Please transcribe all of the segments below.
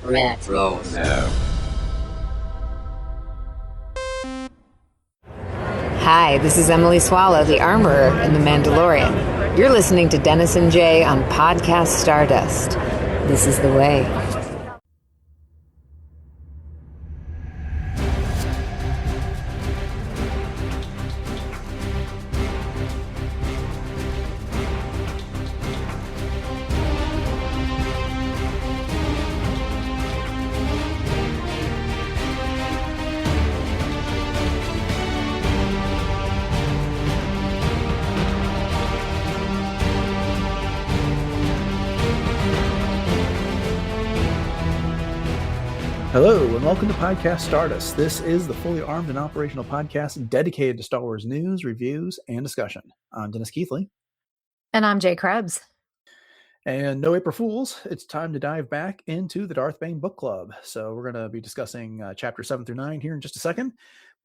Retro. Hi, this is Emily Swallow, the Armorer in The Mandalorian. You're listening to Dennis and Jay on Podcast Stardust. This is the way. Hello, and welcome to Podcast Stardust. This is the fully armed and operational podcast dedicated to Star Wars news, reviews, and discussion. I'm Dennis Keithley. And I'm Jay Krebs. And no April Fools, it's time to dive back into the Darth Bane book club. So we're going to be discussing chapter 7 through 9 here in just a second.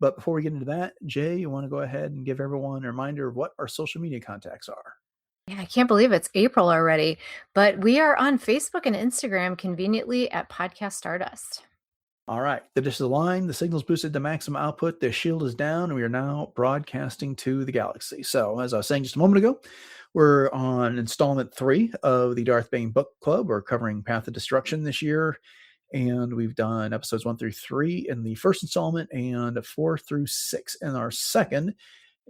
But before we get into that, Jay, you want to go ahead and give everyone a reminder of what our social media contacts are? Yeah, I can't believe it's April already, but we are on Facebook and Instagram conveniently at Podcast Stardust. All right, the dish is aligned, the signal's boosted to maximum output, the shield is down, and we are now broadcasting to the galaxy. So, as I was saying just a moment ago, we're on installment 3 of the Darth Bane book club. We're covering Path of Destruction this year, and we've done episodes 1 through 3 in the first installment and 4 through 6 in our second.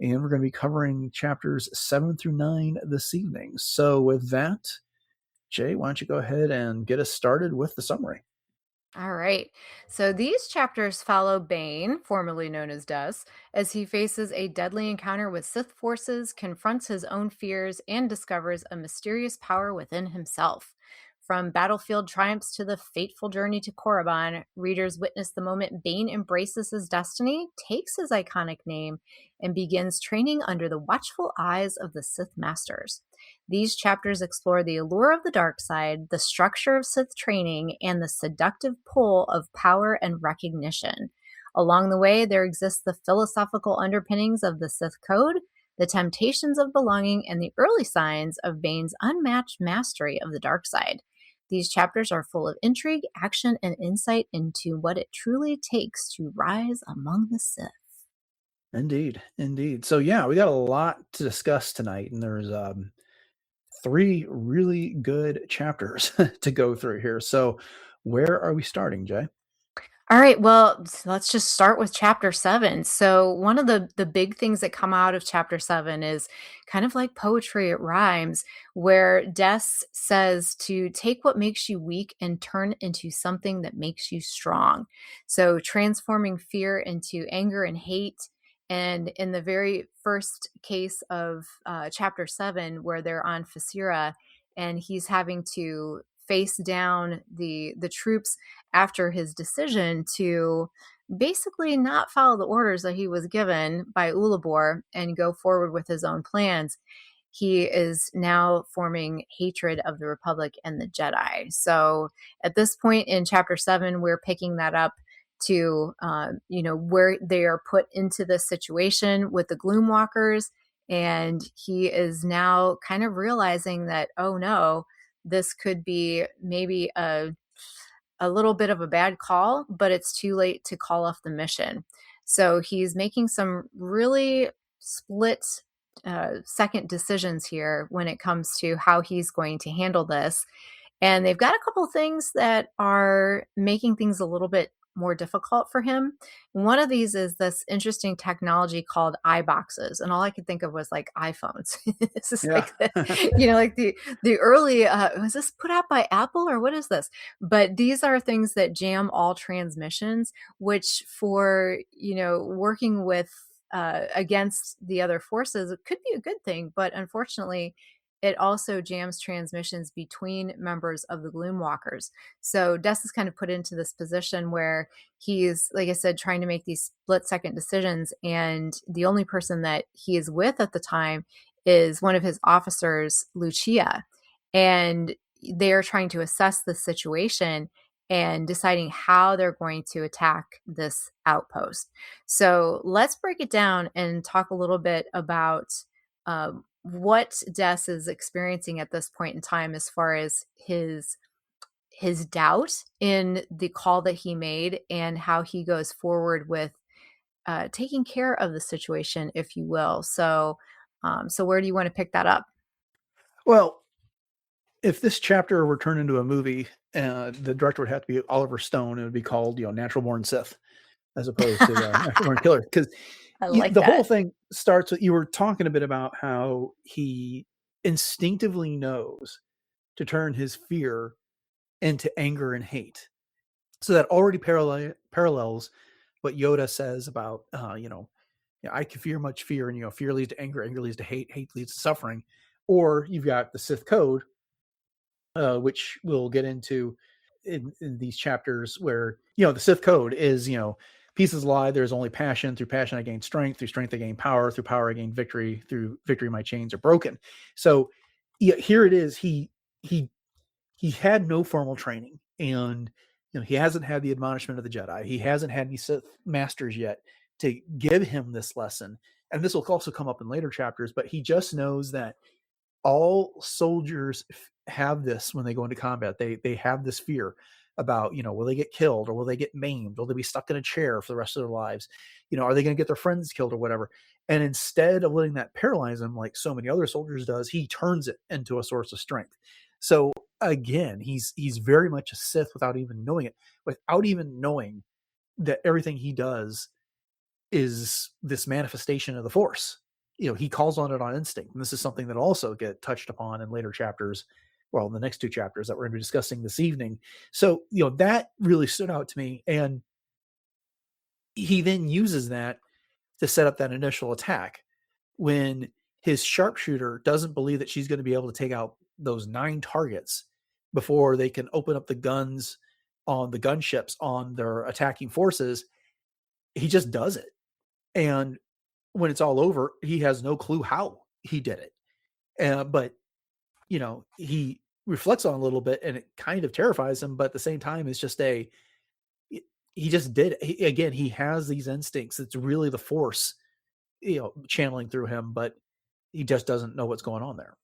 And we're going to be covering chapters 7 through 9 this evening. So with that, Jay, why don't you go ahead and get us started with the summary? All right. So these chapters follow Bane, formerly known as Dust, as he faces a deadly encounter with Sith forces, confronts his own fears, and discovers a mysterious power within himself. From battlefield triumphs to the fateful journey to Korriban, readers witness the moment Bane embraces his destiny, takes his iconic name, and begins training under the watchful eyes of the Sith Masters. These chapters explore the allure of the dark side, the structure of Sith training, and the seductive pull of power and recognition. Along the way, there exists the philosophical underpinnings of the Sith Code, the temptations of belonging, and the early signs of Bane's unmatched mastery of the dark side. These chapters are full of intrigue, action, and insight into what it truly takes to rise among the Sith. Indeed. So yeah, we got a lot to discuss tonight, and there's 3 really good chapters to go through here. So where are we starting, Jay? All right, well, let's just start with chapter 7. So one of the big things that come out of chapter 7 is kind of like poetry, it rhymes, where Des says to take what makes you weak and turn into something that makes you strong. So transforming fear into anger and hate. And in the very first case of chapter 7, where they're on Fasira and he's having to face down the troops after his decision to basically not follow the orders that he was given by Ulabor and go forward with his own plans, he is now forming hatred of the Republic and the Jedi. So at this point in chapter 7, we're picking that up to, where they are put into this situation with the Gloomwalkers. And he is now kind of realizing that, oh no, this could be maybe a little bit of a bad call, but it's too late to call off the mission. So he's making some really split second decisions here when it comes to how he's going to handle this. And they've got a couple things that are making things a little bit more difficult for him. One of these is this interesting technology called iBoxes, and all I could think of was like iPhones. This is like the early. Was this put out by Apple or what is this? But these are things that jam all transmissions, which for working with against the other forces, it could be a good thing, but unfortunately, it also jams transmissions between members of the Gloomwalkers. So Des is kind of put into this position where he's, like I said, trying to make these split-second decisions, and the only person that he is with at the time is one of his officers, Lucia, and they are trying to assess the situation and deciding how they're going to attack this outpost. So let's break it down and talk a little bit about what Des is experiencing at this point in time as far as his his doubt in the call that he made and how he goes forward with taking care of the situation, if you will. So, so where do you want to pick that up? Well, if this chapter were turned into a movie, the director would have to be Oliver Stone. It would be called, Natural Born Sith, as opposed to Natural Born Killer. Because I like the that. whole thing starts with, you were talking a bit about how he instinctively knows to turn his fear into anger and hate. So that already parallels what Yoda says about, I can fear much fear, and fear leads to anger leads to hate leads to suffering. Or you've got the Sith code, which we'll get into in these chapters, where the Sith code is, peace is a lie, there's only passion, through passion I gain strength, through strength I gain power, through power I gain victory, through victory my chains are broken. So here it is. He had no formal training, and he hasn't had the admonishment of the Jedi. He hasn't had any Sith masters yet to give him this lesson. And this will also come up in later chapters, but he just knows that all soldiers have this when they go into combat. They have this fear about, will they get killed, or will they get maimed? Will they be stuck in a chair for the rest of their lives? Are they going to get their friends killed or whatever? And instead of letting that paralyze him like so many other soldiers does, he turns it into a source of strength. So again, he's very much a Sith without even knowing it, without even knowing that everything he does is this manifestation of the Force. He calls on it on instinct. And this is something that also get touched upon in later chapters, well, in the next two chapters that we're going to be discussing this evening. So, that really stood out to me. And he then uses that to set up that initial attack when his sharpshooter doesn't believe that she's going to be able to take out those 9 targets before they can open up the guns on the gunships on their attacking forces. He just does it. And when it's all over, he has no clue how he did it. But, he reflects on it a little bit, and it kind of terrifies him. But at the same time, it's just he just did it. He has these instincts. It's really the Force, channeling through him, but he just doesn't know what's going on there.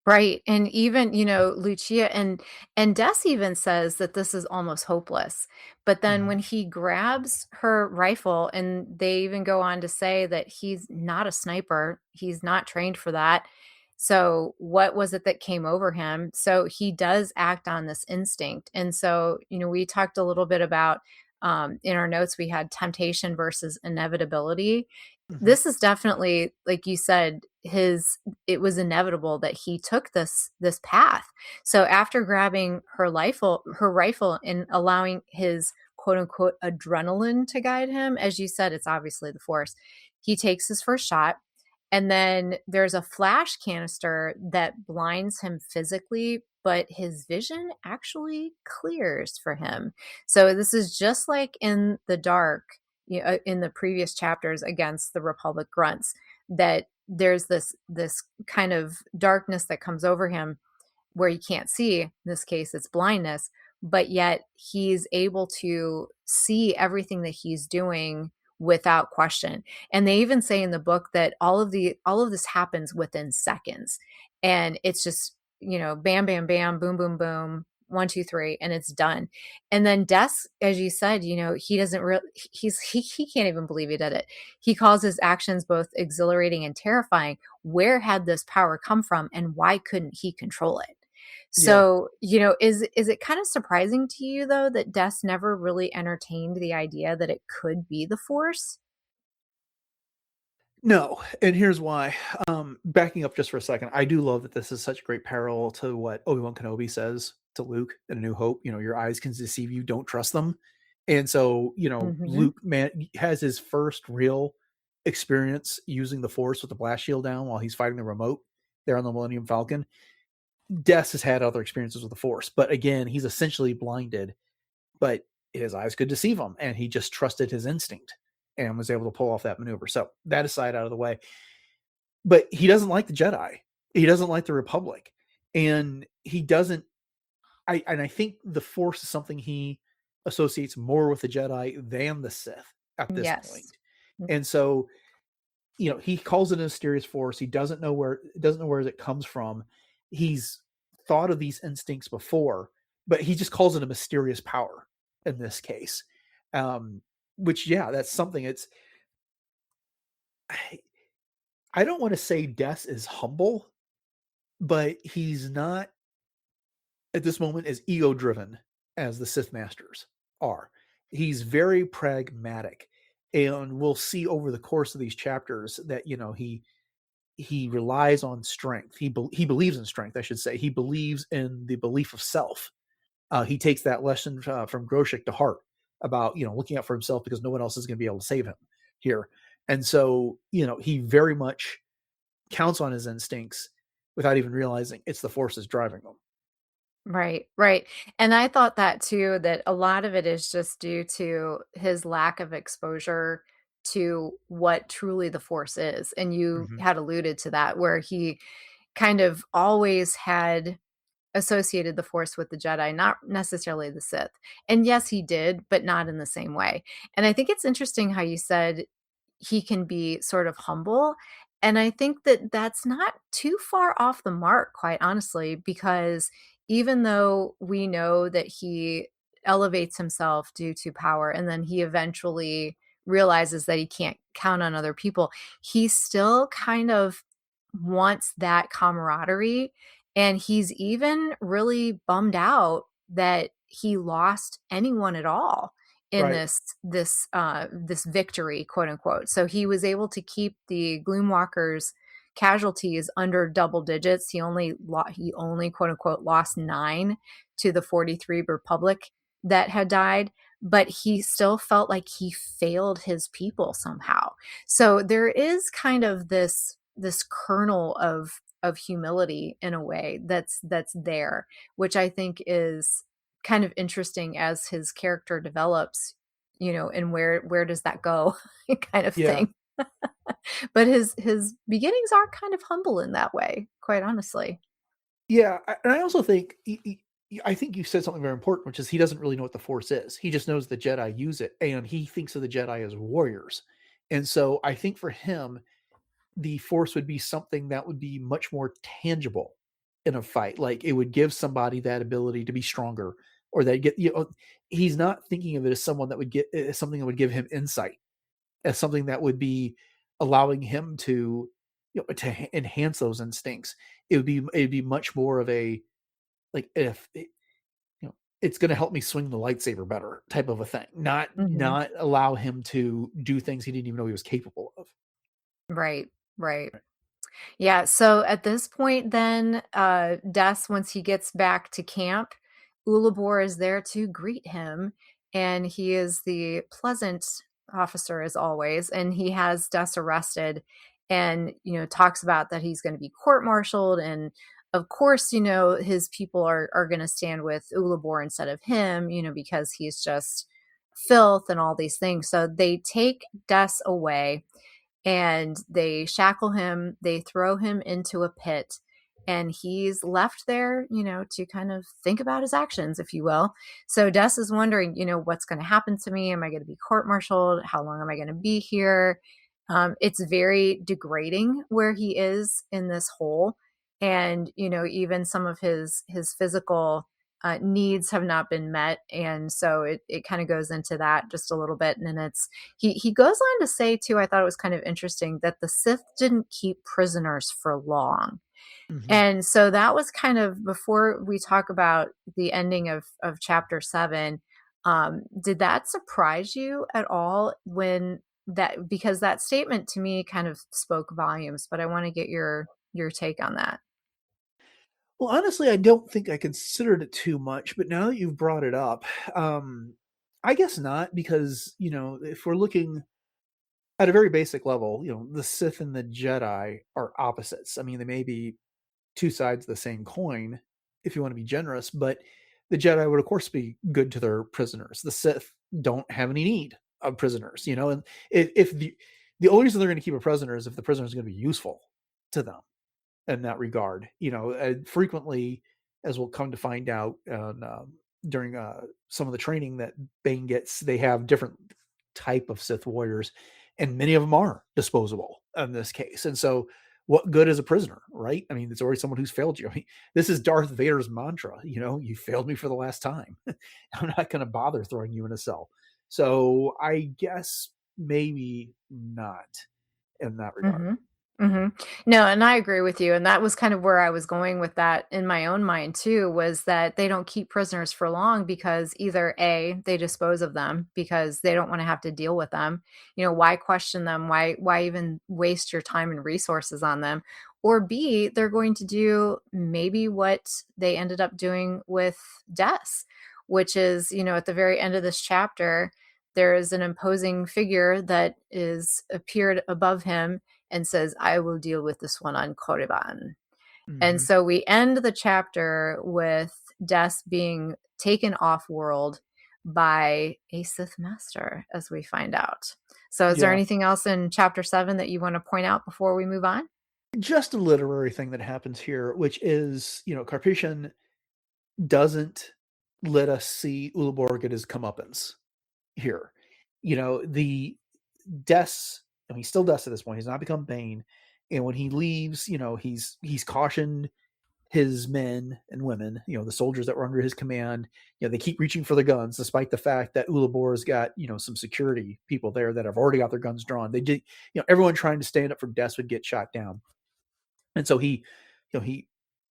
Right. And even, Lucia and Des even says that this is almost hopeless. But then when he grabs her rifle, and they even go on to say that he's not a sniper, he's not trained for that. So what was it that came over him? So he does act on this instinct. And so, we talked a little bit about in our notes, we had temptation versus inevitability. This is definitely, like you said, it was inevitable that he took this path. So after grabbing her rifle and allowing his quote unquote adrenaline to guide him, as you said, it's obviously the Force, he takes his first shot. And then there's a flash canister that blinds him physically, but his vision actually clears for him. So this is just like in the dark, in the previous chapters against the Republic grunts, that there's this kind of darkness that comes over him where he can't see. In this case, it's blindness, but yet he's able to see everything that he's doing without question. And they even say in the book that all of this happens within seconds, and it's just, bam, bam, bam, boom, boom, boom, 1, 2, 3, and it's done. And then Des, as you said, he doesn't really, he can't even believe he did it. He calls his actions both exhilarating and terrifying. Where had this power come from, and why couldn't he control it? So, is it kind of surprising to you, though, that Des never really entertained the idea that it could be the Force? No, and here's why. Backing up just for a second, I do love that this is such a great parallel to what Obi-Wan Kenobi says to Luke in A New Hope. Your eyes can deceive you, don't trust them. And so, Luke has his first real experience using the Force with the blast shield down while he's fighting the remote there on the Millennium Falcon. Des has had other experiences with the Force, but again, he's essentially blinded, but his eyes could deceive him, and he just trusted his instinct and was able to pull off that maneuver. So that aside, out of the way. But he doesn't like the Jedi. He doesn't like the Republic. And he doesn't, I think the Force is something he associates more with the Jedi than the Sith at this point. And so, he calls it a mysterious Force. He doesn't know where it comes from. He's thought of these instincts before, but he just calls it a mysterious power in this case. Which, yeah, that's something. I don't want to say Des is humble, but he's not at this moment as ego driven as the Sith Masters are. He's very pragmatic, and we'll see over the course of these chapters that he relies on strength. He believes in strength, I should say. He believes in the belief of self. He takes that lesson from Groshek to heart about looking out for himself because no one else is going to be able to save him here. And so he very much counts on his instincts without even realizing it's the forces driving him. Right, right. And I thought that too, that a lot of it is just due to his lack of exposure to what truly the Force is. And you Mm-hmm. had alluded to that, where he kind of always had associated the Force with the Jedi, not necessarily the Sith. And yes, he did, but not in the same way. And I think it's interesting how you said he can be sort of humble. And I think that that's not too far off the mark, quite honestly, because even though we know that he elevates himself due to power and then he eventually realizes that he can't count on other people, he still kind of wants that camaraderie. And he's even really bummed out that he lost anyone at all in Right. this victory, quote unquote. So he was able to keep the Gloomwalkers casualties under double digits. He only quote unquote lost 9 to the 43 Republic that had died, but he still felt like he failed his people somehow. So there is kind of this kernel of humility in a way that's there, which I think is kind of interesting as his character develops, and where does that go kind of Yeah. thing. But his beginnings are kind of humble in that way, quite honestly. Yeah. And I also think, I think you said something very important, which is he doesn't really know what the Force is. He just knows the Jedi use it, and he thinks of the Jedi as warriors. And so I think for him, the Force would be something that would be much more tangible in a fight. Like it would give somebody that ability to be stronger, or that he's not thinking of it as someone that would get as something that would give him insight, as something that would be allowing him to enhance those instincts. It'd be much more of a, like, if it's going to help me swing the lightsaber better type of a thing, Mhm. not allow him to do things he didn't even know he was capable of. Right, right. Yeah, so at this point then, Des, once he gets back to camp, Ulabor is there to greet him, and he is the pleasant officer as always, and he has Des arrested and, talks about that he's gonna be court-martialed, and of course, his people are gonna stand with Ulabor instead of him, because he's just filth and all these things. So they take Des away and they shackle him, they throw him into a pit, and he's left there, to kind of think about his actions, if you will. So Des is wondering, what's going to happen to me? Am I going to be court-martialed? How long am I going to be here? It's very degrading where he is in this hole, and even some of his physical needs have not been met, and so it kind of goes into that just a little bit, and then he goes on to say too, I thought it was kind of interesting, that the Sith didn't keep prisoners for long. Mhm. And so that was kind of, before we talk about the ending of chapter 7, did that surprise you at all, when that, because that statement to me kind of spoke volumes, but I want to get your take on that. Well, honestly, I don't think I considered it too much, but now that you've brought it up, I guess not, because if we're looking at a very basic level, the Sith and the Jedi are opposites. I mean, they may be two sides of the same coin, if you want to be generous, but the Jedi would, of course, be good to their prisoners. The Sith don't have any need of prisoners, and if the only reason they're going to keep a prisoner is if the prisoner is going to be useful to them in that regard. Frequently, as we'll come to find out during some of the training that Bane gets, they have different type of Sith warriors, and many of them are disposable in this case. And so what good is a prisoner, right? I mean, it's already someone who's failed you. I mean, this is Darth Vader's mantra. You failed me for the last time. I'm not going to bother throwing you in a cell. So I guess maybe not in that regard. Mhm. Mhm. No, and I agree with you, and that was kind of where I was going with that in my own mind too, was that they don't keep prisoners for long because either A, they dispose of them because they don't wanna have to deal with them. Why question them? Why even waste your time and resources on them? Or B, they're going to do maybe what they ended up doing with Des, which is, at the very end of this chapter, there is an imposing figure that is appeared above him and says, I will deal with this one on Korriban. And Mm-hmm. so we end the chapter with Des being taken off world by a Sith master, as we find out. So is there Yeah. anything else in chapter 7 that you want to point out before we move on? Just a literary thing that happens here, which is, Carpathian doesn't let us see Uliborg at his comeuppance here. The Des, I mean, he's still Des at this point. He's not become Bane. And when he leaves, he's cautioned his men and women, the soldiers that were under his command, they keep reaching for the guns, despite the fact that Ulibor's got, some security people there that have already got their guns drawn. They did, everyone trying to stand up for Des would get shot down. And so he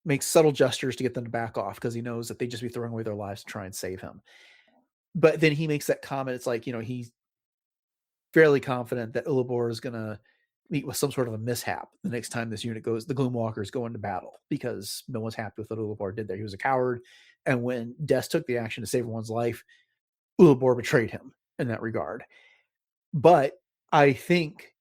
makes subtle gestures to get them to back off because he knows that they'd just be throwing away their lives to try and save him. But then he makes that comment. It's like, he's fairly confident that Ulibor is going to meet with some sort of a mishap the next time this unit goes, the Gloomwalkers go into battle, because no one's happy with what Ulibor did there. He was a coward. And when Des took the action to save one's life, Ulibor betrayed him in that regard. But I think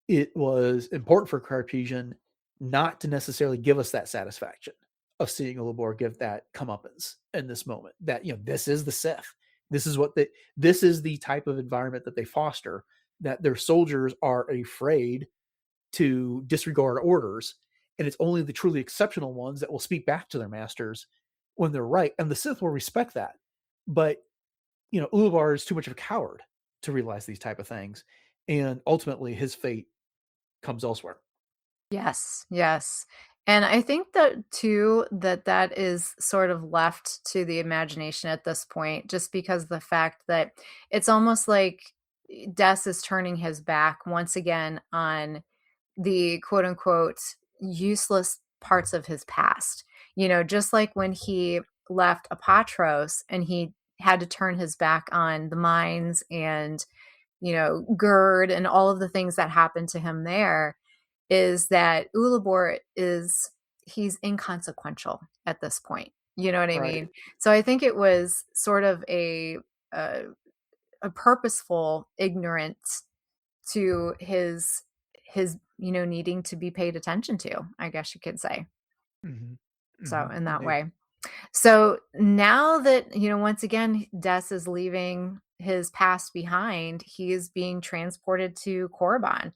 it was important for Cartesian not to necessarily give us that satisfaction of seeing Ulibor give that comeuppance in this moment. That, this is the Sith. This is the type of environment that they foster, that their soldiers are afraid to disregard orders, and it's only the truly exceptional ones that will speak back to their masters when they're right, and the Sith will respect that. But Ulibar is too much of a coward to realize these type of things, and ultimately his fate comes elsewhere. Yes, yes. And I think that too, that is sort of left to the imagination at this point, just because the fact that it's almost like Des is turning his back once again on the quote unquote useless parts of his past. Just like when he left Apatros and he had to turn his back on the mines and, Gerd and all of the things that happened to him there, is that Ulibor he's inconsequential at this point. You know what I Right. mean? So I think it was sort of a, a purposeful ignorance to his needing to be paid attention to, I guess you could say. Mm-hmm. So Mm-hmm. in that Indeed. way. So now that, once again, Des is leaving his past behind, he is being transported to Korriban.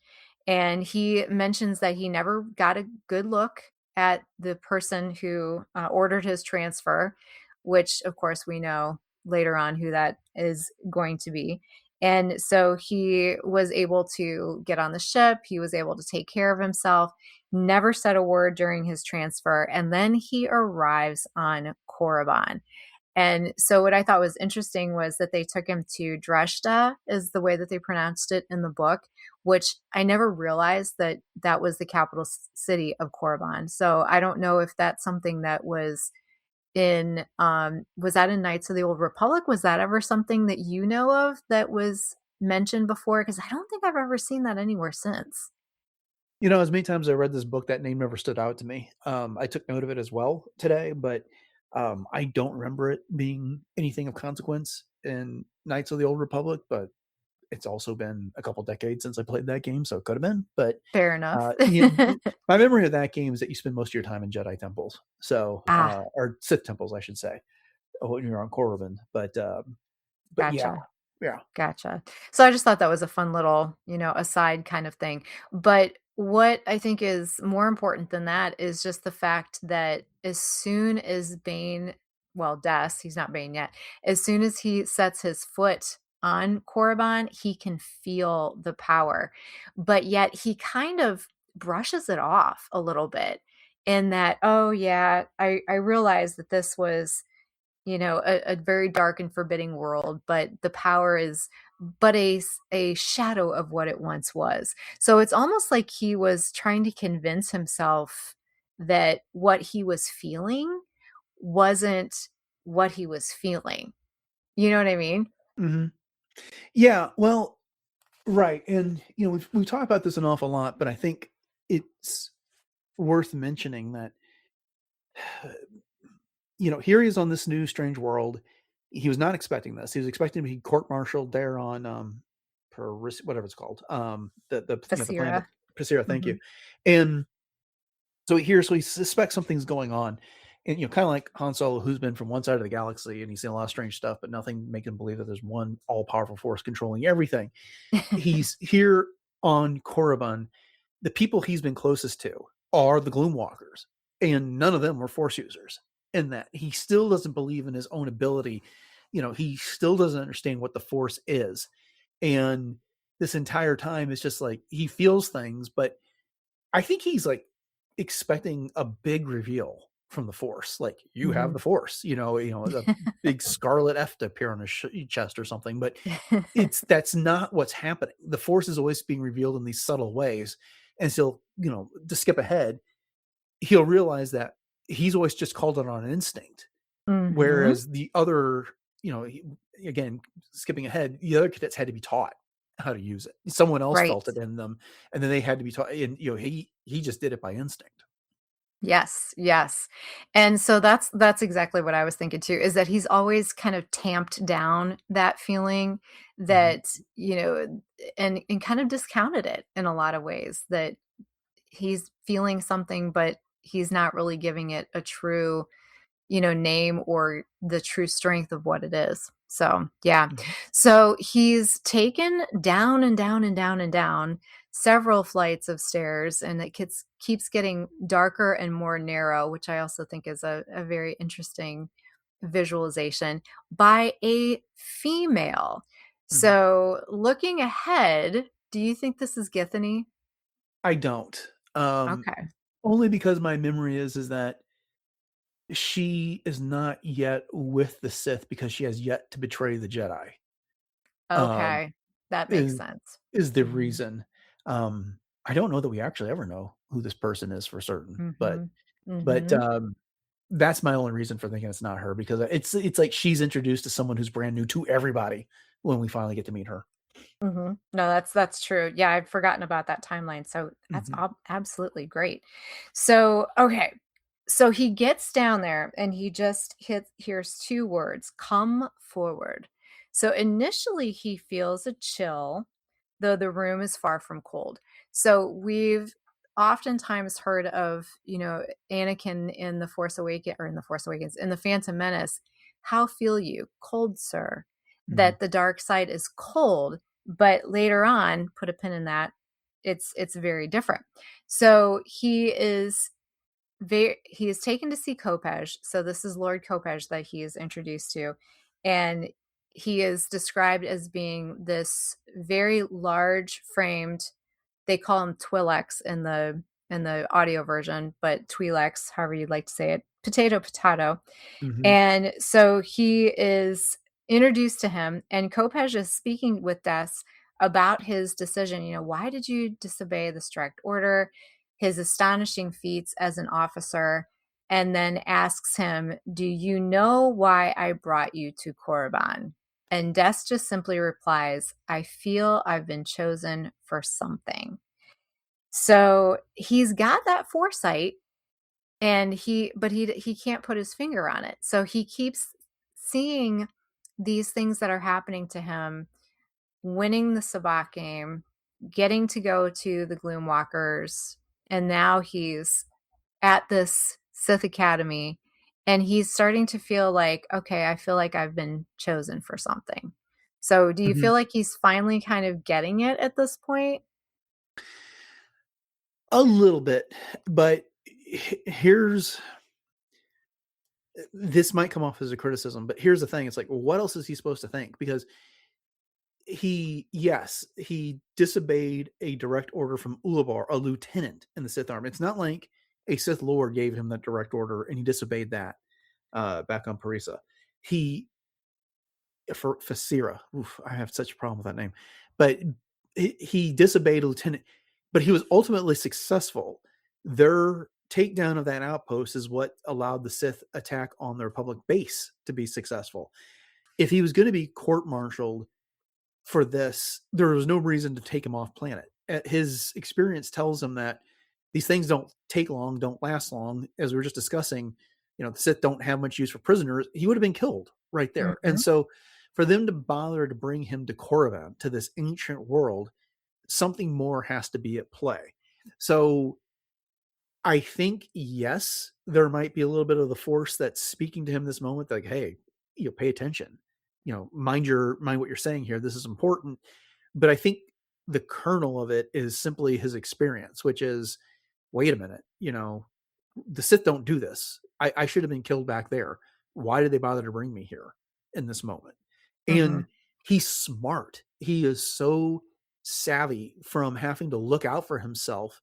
And he mentions that he never got a good look at the person who ordered his transfer, which, of course, we know later on who that is going to be. And so he was able to get on the ship. He was able to take care of himself, never said a word during his transfer. And then he arrives on Korriban. And so what I thought was interesting was that they took him to Dreshta, is the way that they pronounced it in the book, which I never realized that that was the capital city of Korriban. So I don't know if that's something that was that in Knights of the Old Republic? Was that ever something that you know of that was mentioned before? Because I don't think I've ever seen that anywhere since. As many times as I read this book, that name never stood out to me. I took note of it as well today, but I don't remember it being anything of consequence in Knights of the Old Republic. But it's also been a couple decades since I played that game, so it could have been. But Fair enough. my memory of that game is that you spend most of your time in Jedi temples, Ah, or Sith temples, I should say, when you're on Korriban. But yeah, gotcha. yeah. Gotcha. So I just thought that was a fun little, aside kind of thing. But what I think is more important than that is just the fact that as soon as Bane, well, Des, he's not Bane yet, as soon as he sets his foot on Korriban, he can feel the power. But yet he kind of brushes it off a little bit in that, oh yeah, I realize that this was, a very dark and forbidding world, but the power is but a shadow of what it once was. So it's almost like he was trying to convince himself that what he was feeling wasn't what he was feeling. You know what I mean? Hmm. Yeah, well, right. And, we've talked about this an awful lot, but I think it's worth mentioning that, here he is on this new strange world. He was not expecting this. He was expecting to be court-martialed there on, whatever it's called, the planet Basira. Pasira. Thank Hmm. you. And so he suspects something's going on, and kind of like Han Solo, who's been from one side of the galaxy and he's seen a lot of strange stuff, but nothing making him believe that there's one all-powerful force controlling everything. He's here on Korriban. The people he's been closest to are the Gloomwalkers, and none of them were Force users. In that he still doesn't believe in his own ability. He still doesn't understand what the Force is, and this entire time it's just like he feels things, but I think he's like expecting a big reveal from the Force, like you have Hmm. the Force, a big scarlet F to appear on his chest or something. But that's not what's happening. The Force is always being revealed in these subtle ways, and so to skip ahead, he'll realize that he's always just called it on instinct, Hmm. whereas the other, again, skipping ahead, the other cadets had to be taught how to use it. Someone else Right. felt it in them, and then they had to be taught. And he just did it by instinct. Yes, yes. And so that's exactly what I was thinking too, is that he's always kind of tamped down that feeling Mhm. that, and kind of discounted it in a lot of ways, that he's feeling something, but he's not really giving it a true, name or the true strength of what it is. So, yeah. Mhm. So he's taken down and down and down and down several flights of stairs, and it keeps getting darker and more narrow, which I also think is a very interesting visualization by a female. Mhm. So, looking ahead, do you think this is Githany? I don't. Um, Okay. Only because my memory is that she is not yet with the Sith because she has yet to betray the Jedi. Um, Okay. That makes is sense. is the Mhm. reason. I don't know that we actually ever know who this person is for certain, but Mhm. but Mhm. um, that's my only reason for thinking it's not her, because it's like she's introduced to someone who's brand new to everybody when we finally get to meet her. Mhm. No, that's true. Yeah, I'd forgotten about that timeline, so that's Mhm. absolutely great. So, okay. So he gets down there and he just hears 2 words, "Come forward." So initially he feels a chill, though the room is far from cold. So we've oftentimes heard of, Anakin in The Force Awakens, in The Phantom Menace, "How feel you?" "Cold, sir." Mhm. That the dark side is cold, but later on, put a pin in that, it's very different. So he is taken to see Kopej. So this is Lord Kopej that he is introduced to, and he is described as being this very large framed. They call him Twi'leks in the audio version, but Twi'leks, however you'd like to say it, potato. Mhm. And so he is introduced to him, and Kopej is speaking with Des about his decision. Why did you disobey the strict order? His astonishing feats as an officer, and then asks him, "Do you know why I brought you to Korriban?" And Des just simply replies, "I feel I've been chosen for something." So he's got that foresight, and he can't put his finger on it. So he keeps seeing these things that are happening to him, winning the sabacc game, getting to go to the Gloomwalkers, and now he's at this Sith Academy, and he's starting to feel like, okay, I feel like I've been chosen for something. So do you Mhm. feel like he's finally kind of getting it at this point? A little bit, but here's this might come off as a criticism, but here's the thing. It's like, what else is he supposed to think? Because he disobeyed a direct order from Ulabar, a lieutenant in the Sith army. It's not like a Sith Lord gave him that direct order and he disobeyed that back on Parisa. For Fasira, I have such a problem with that name, but he disobeyed a lieutenant, but he was ultimately successful. Their takedown of that outpost is what allowed the Sith attack on the Republic base to be successful. If he was going to be court-martialed for this, there was no reason to take him off planet. His experience tells him that these things don't take long, don't last long. As we were just discussing, the Sith don't have much use for prisoners. He would have been killed right there. Mhm. And so for them to bother to bring him to Korriban, to this ancient world, something more has to be at play. So I think, yes, there might be a little bit of the Force that's speaking to him this moment, like, hey, pay attention, mind what you're saying here. This is important. But I think the kernel of it is simply his experience, which is, wait a minute, the Sith don't do this. I should have been killed back there. Why did they bother to bring me here in this moment? And he's smart. He is so savvy from having to look out for himself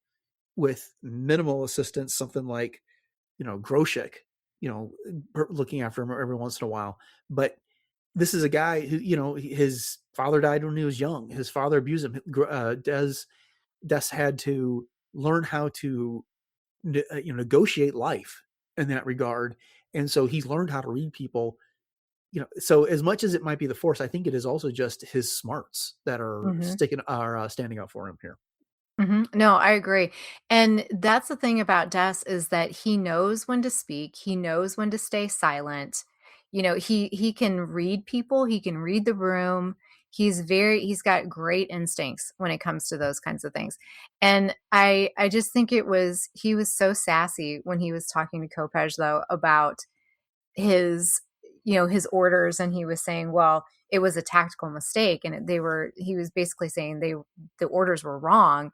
with minimal assistance, something like, Groshek, looking after him every once in a while. But this is a guy who, his father died when he was young. His father abused him. Des had to learn how to, negotiate life in that regard. And so he's learned how to read people, so as much as it might be the Force, I think it is also just his smarts that are standing out for him here. No, I agree. And that's the thing about Des is that he knows when to speak. He knows when to stay silent. He can read people. He can read the room. He's got great instincts when it comes to those kinds of things. And I just think he was so sassy when he was talking to Kopej though about his his orders, and he was saying, well, it was a tactical mistake, and he was basically saying the orders were wrong.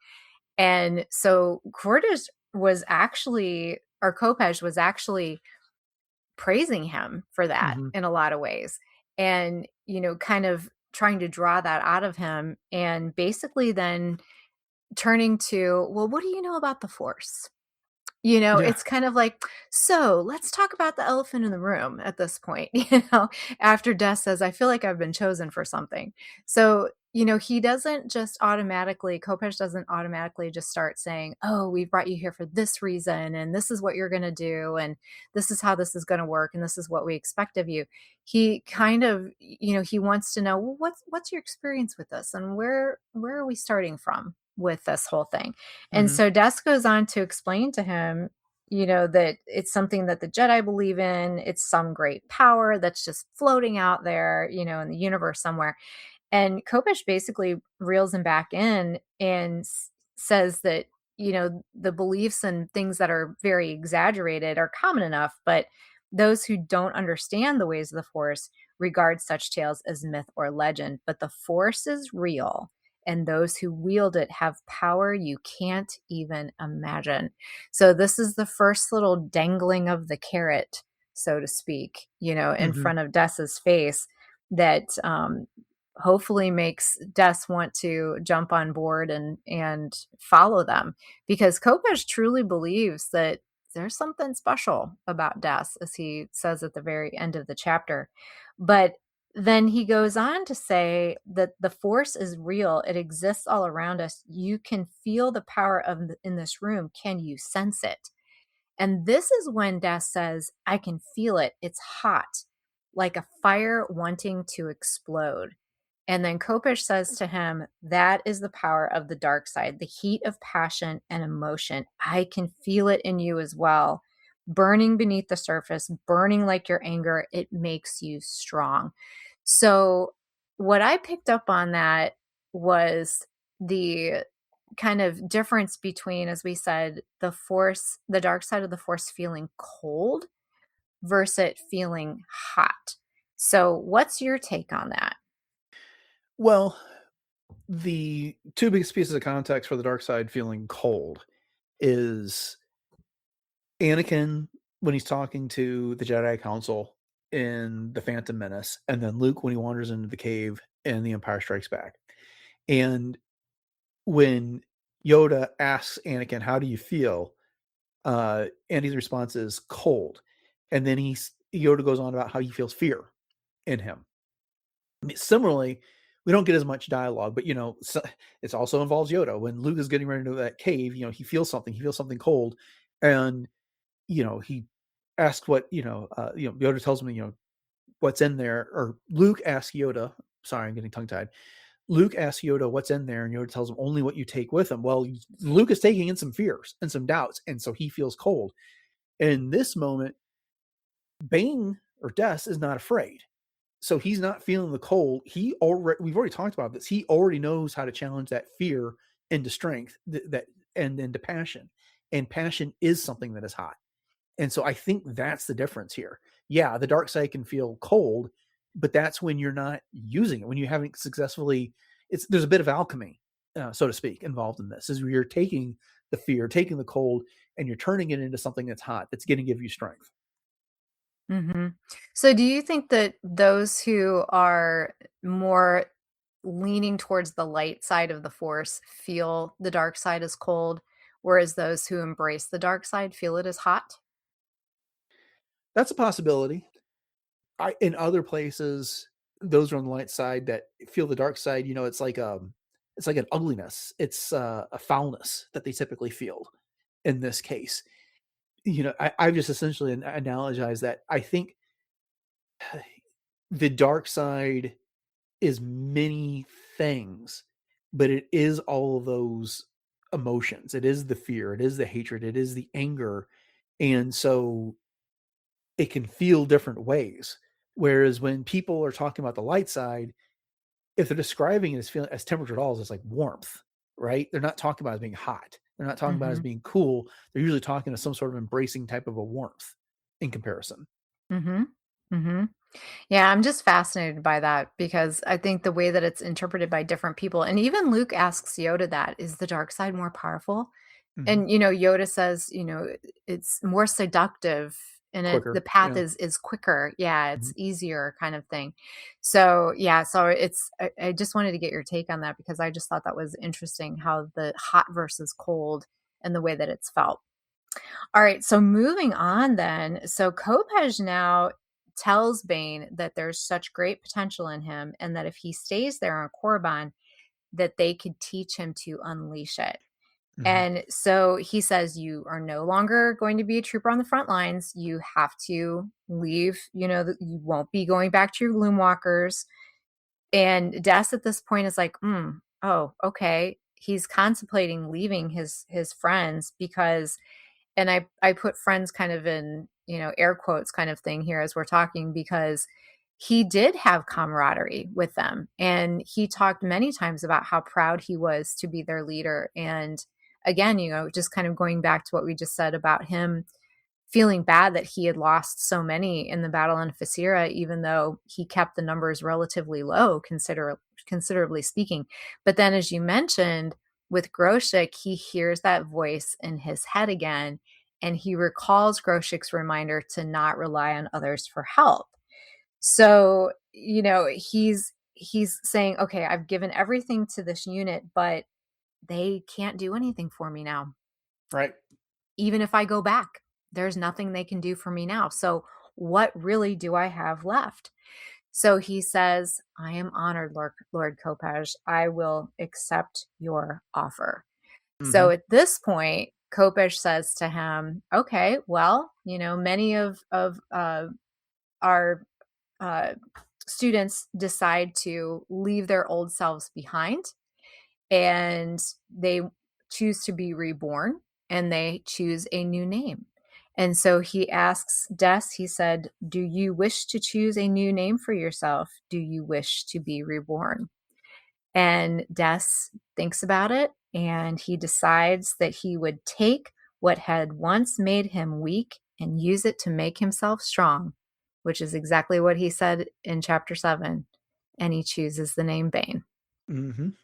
And so Cordes was actually, or Kopej was actually praising him for that in a lot of ways. And, kind of trying to draw that out of him and basically then turning to, well, what do you know about the Force? Yeah. It's kind of like, so let's talk about the elephant in the room at this point, after Des says, I feel like I've been chosen for something. So, he doesn't just automatically, Kopej doesn't automatically just start saying, oh, we brought you here for this reason, and this is what you're going to do, and this is how this is going to work, and this is what we expect of you. He kind of, he wants to know, well, what's your experience with this, and where are we starting from with this whole thing? And so Des goes on to explain to him, that it's something that the Jedi believe in. It's some great power that's just floating out there, in the universe somewhere. And Kopech basically reels him back in and says that, the beliefs and things that are very exaggerated are common enough, but those who don't understand the ways of the Force regard such tales as myth or legend. But the Force is real, and those who wield it have power you can't even imagine. So this is the first little dangling of the carrot, so to speak, in front of Des's face that hopefully makes Des want to jump on board and follow them, because Kopech truly believes that there's something special about Des, as he says at the very end of the chapter. But then he goes on to say that the Force is real. It exists all around us. You can feel the power in this room. Can you sense it? And this is when Des says, I can feel it. It's hot, like a fire wanting to explode. And then Kopech says to him, that is the power of the dark side, the heat of passion and emotion. I can feel it in you as well, burning beneath the surface, burning like your anger. It makes you strong. So what I picked up on that was the kind of difference between, as we said, the Force, the dark side of the Force feeling cold versus it feeling hot. So what's your take on that? Well, the two biggest pieces of context for the dark side feeling cold is Anakin when he's talking to the Jedi Council in The Phantom Menace, and then Luke when he wanders into the cave in The Empire Strikes Back. And when Yoda asks Anakin, "How do you feel?" Andy's response is cold, and then Yoda goes on about how he feels fear in him. Similarly, we don't get as much dialogue, but it also involves Yoda. When Luke is getting ready to that cave, he feels something cold, and he asks what Yoda tells him what's in there, or Luke asks Yoda. Sorry, I'm getting tongue tied. Luke asks Yoda what's in there, and Yoda tells him only what you take with him. Well, Luke is taking in some fears and some doubts, and so he feels cold. In this moment, Bane or Des is not afraid. So he's not feeling the cold. We've already talked about this. He already knows how to challenge that fear into strength, and into passion. And passion is something that is hot. And so I think that's the difference here. Yeah, the dark side can feel cold, but that's when you're not using it, when you haven't successfully. There's a bit of alchemy, so to speak, involved in this. Is where you're taking the fear, taking the cold, and you're turning it into something that's hot, that's going to give you strength. Hmm. So do you think that those who are more leaning towards the light side of the force feel the dark side as cold, whereas those who embrace the dark side feel it as hot? That's a possibility. In other places, those are on the light side that feel the dark side. It's like an ugliness. It's a foulness that they typically feel. In this case, I've just essentially analogized that. I think the dark side is many things, but it is all of those emotions. It is the fear. It is the hatred. It is the anger, and so it can feel different ways. Whereas when people are talking about the light side, if they're describing it as feeling as temperature dolls, it's like warmth, right? They're not talking about it as being hot. They're not talking about it as Hmm. being cool. They're usually talking to some sort of embracing type of a warmth in comparison. Hmm. Hmm. Yeah, I'm just fascinated by that because I think the way that it's interpreted by different people, and even Luke asks Yoda that, is the dark side more powerful? Hmm. And Yoda says, it's more seductive and the Quicker. path Yeah. is quicker. Yeah, Mhm. it's easier kind of thing. So, yeah, so I just wanted to get your take on that because I just thought that was interesting how the hot versus cold and the way that it's felt. All right, so moving on then. So Kopej now tells Bane that there's such great potential in him and that if he stays there on Korriban, that they could teach him to unleash it. Mhm. And so he says, you are no longer going to be a trooper on the front lines. You have to leave. You won't be going back to your gloom walkers. And Des at this point is like, oh, okay. He's contemplating leaving his friends because, and I put friends kind of in, air quotes kind of thing here as we're talking because he did have camaraderie with them. And he talked many times about how proud he was to be their leader. And again, just kind of going back to what we just said about him feeling bad that he had lost so many in the battle in Fasira, even though he kept the numbers relatively low, considerably speaking. But then, as you mentioned, with Groshik, he hears that voice in his head again, and he recalls Groshik's reminder to not rely on others for help. So, he's saying, okay, I've given everything to this unit, but they can't do anything for me now. Right. Even if I go back, there's nothing they can do for me now. So, what really do I have left? So he says, I am honored, Lord Kopej. I will accept your offer. So Mhm. at this point, Kopej says to him, okay, well, many of our uh, students decide to leave their old selves behind and they choose to be reborn and they choose a new name. And so he asks Des, he said, do you wish to choose a new name for yourself? Do you wish to be reborn? And Des thinks about it and he decides that he would take what had once made him weak and use it to make himself strong, which is exactly what he said in chapter 7. And he chooses the name Bane. Mhm.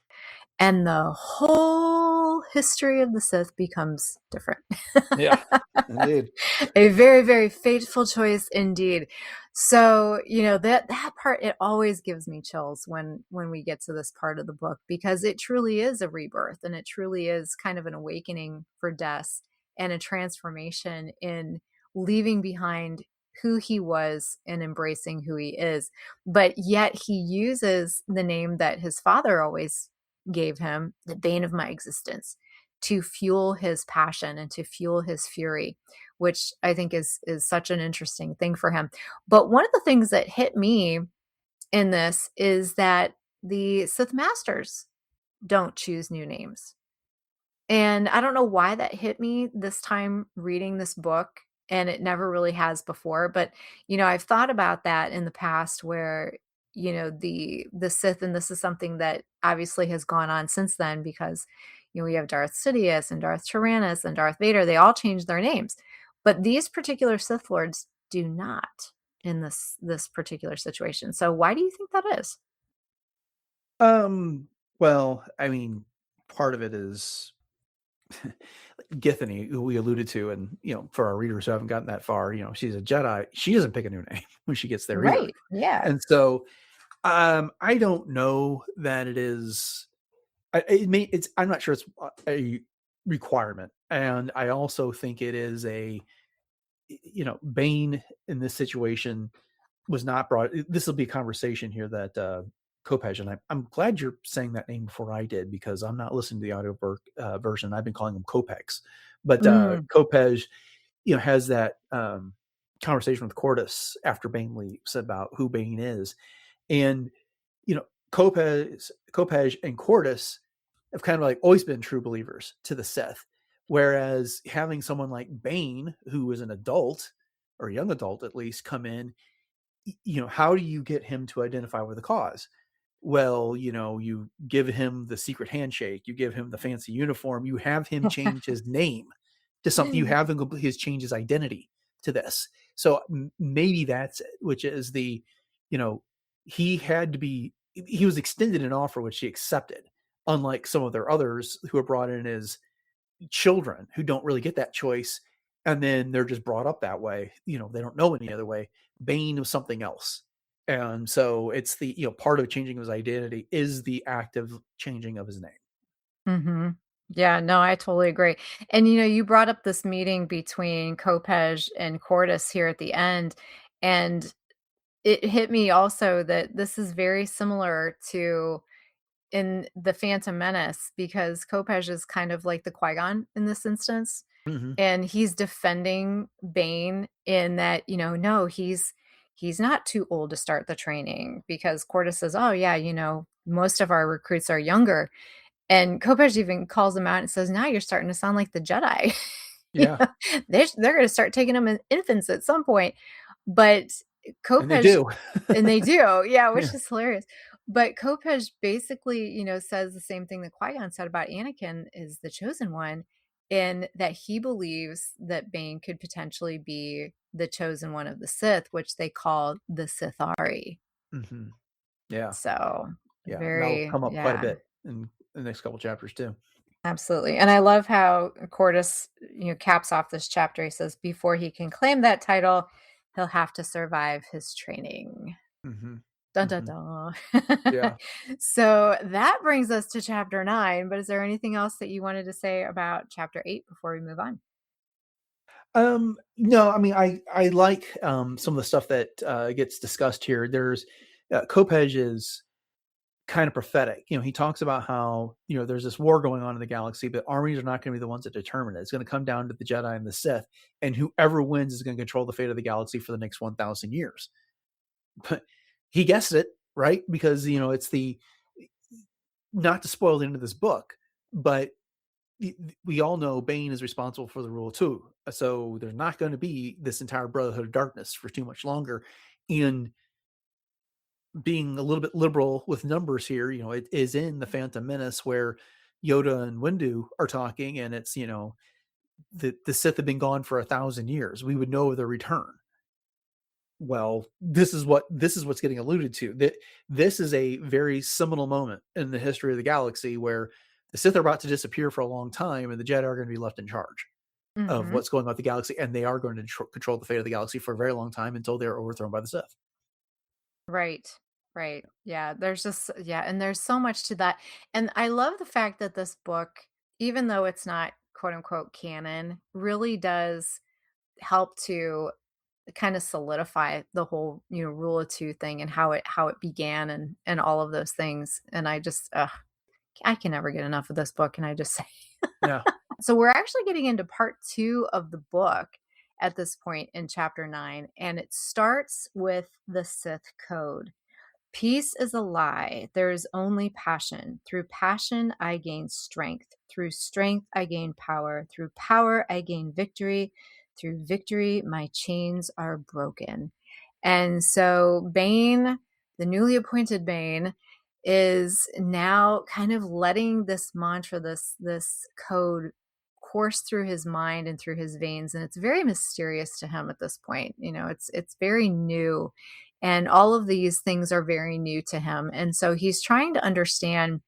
and the whole history of the Sith becomes different. Yeah, indeed. A very, very fateful choice indeed. So, that part, it always gives me chills when we get to this part of the book, because it truly is a rebirth, and it truly is kind of an awakening for Des, and a transformation in leaving behind who he was and embracing who he is. But yet he uses the name that his father always gave him, the bane of my existence, to fuel his passion and to fuel his fury, which I think is such an interesting thing for him. But one of the things that hit me in this is that the Sith Masters don't choose new names. And I don't know why that hit me this time reading this book, and it never really has before, but I've thought about that in the past, where the Sith, and this is something that obviously has gone on since then, because we have Darth Sidious and Darth Tyrannus and Darth Vader. They all changed their names, but these particular Sith lords do not in this particular situation. So why do you think that is? Well, I mean, part of it is Githany, who we alluded to, and for our readers who haven't gotten that far, she's a Jedi. She doesn't pick a new name when she gets there either. Right. Yeah. And so, I don't know that it is. I'm not sure it's a requirement, and I also think it is Bane in this situation was not brought. This will be a conversation here that Kopej, and I'm glad you're saying that name before I did, because I'm not listening to the audio version. I've been calling him Kopex, but Kopej, has that conversation with Cordis after Bane leaves about who Bane is, and Kopej and Cordis have kind of like always been true believers to the Sith, whereas having someone like Bane, who is an adult or a young adult at least, come in, how do you get him to identify with the cause? Well, you give him the secret handshake, you give him the fancy uniform, you have him change his name to something, you have him change his identity to this. So maybe that's it, which is he was extended an offer which he accepted, unlike some of their others who are brought in as children who don't really get that choice, and then they're just brought up that way. They don't know any other way. Bane was something else. And so it's the, part of changing his identity is the active changing of his name. Mm-hmm. Yeah, no, I totally agree. And you brought up this meeting between Kopej and Cordis here at the end, and it hit me also that this is very similar to in the Phantom Menace, because Kopej is kind of like the Qui-Gon in this instance. Mm-hmm. And he's defending Bane in that, no, he's not too old to start the training, because Cordis says, oh yeah, most of our recruits are younger. And Kopej even calls him out and says, now you're starting to sound like the Jedi. Yeah. They're going to start taking them as infants at some point. But Kopej, and they do. And they do. Yeah, which is hilarious. But Kopej basically, says the same thing that Qui-Gon said about Anakin is the chosen one, in that he believes that Bane could potentially be the chosen one of the Sith, which they call the Sithari. Mm-hmm. Yeah. So yeah, very, that'll come up quite a bit in the next couple chapters too. Absolutely. And I love how Cordis, caps off this chapter. He says, before he can claim that title, he'll have to survive his training. Mm-hmm. Dun, dun, dun. Yeah. So that brings us to chapter 9. But is there anything else that you wanted to say about chapter 8 before we move on? No, I mean, I like some of the stuff that gets discussed here. There's Kopej is kind of prophetic. He talks about how, there's this war going on in the galaxy, but armies are not going to be the ones that determine it. It's going to come down to the Jedi and the Sith, and whoever wins is going to control the fate of the galaxy for the next 1,000 years. But he guessed it, right? Because, it's not to spoil the end of this book, but we all know Bane is responsible for the rule too. So there's not going to be this entire Brotherhood of Darkness for too much longer. And being a little bit liberal with numbers here, it is in the Phantom Menace where Yoda and Windu are talking, and it's, the Sith have been gone for 1,000 years. We would know their return. Well, this is what's getting alluded to. That this is a very seminal moment in the history of the galaxy where the Sith are about to disappear for a long time, and the Jedi are going to be left in charge of Mm-hmm. what's going on with the galaxy, and they are going to control the fate of the galaxy for a very long time until they're overthrown by the Sith. Right. Right. Yeah. And there's so much to that. And I love the fact that this book, even though it's not quote unquote canon, really does help to kind of solidify the whole, rule of two thing and how it began and all of those things. And I can never get enough of this book, and I just say. Yeah. So we're actually getting into part 2 of the book at this point in chapter 9, and it starts with the Sith code. Peace is a lie. There is only passion. Through passion, I gain strength. Through strength, I gain power. Through power, I gain victory. Through victory, my chains are broken. And so Bane, the newly appointed Bane, is now kind of letting this mantra, this code course through his mind and through his veins. And it's very mysterious to him at this point. It's very new. And all of these things are very new to him. And so he's trying to understand,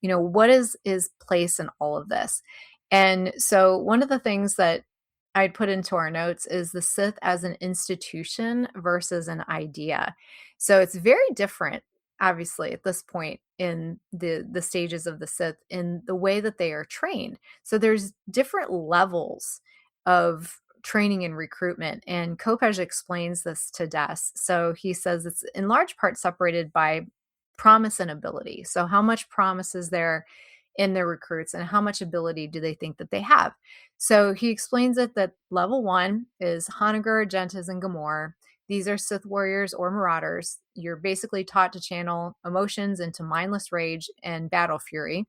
what is his place in all of this? And so one of the things that I'd put into our notes is the Sith as an institution versus an idea. So it's very different, obviously, at this point in the stages of the Sith in the way that they are trained. So there's different levels of training and recruitment. And Kopej explains this to Des. So he says it's in large part separated by promise and ability. So how much promise is there in their recruits and how much ability do they think that they have? So he explains it that level 1 is Hanagur, Gentes, and Gamor. These are Sith warriors or marauders. You're basically taught to channel emotions into mindless rage and battle fury.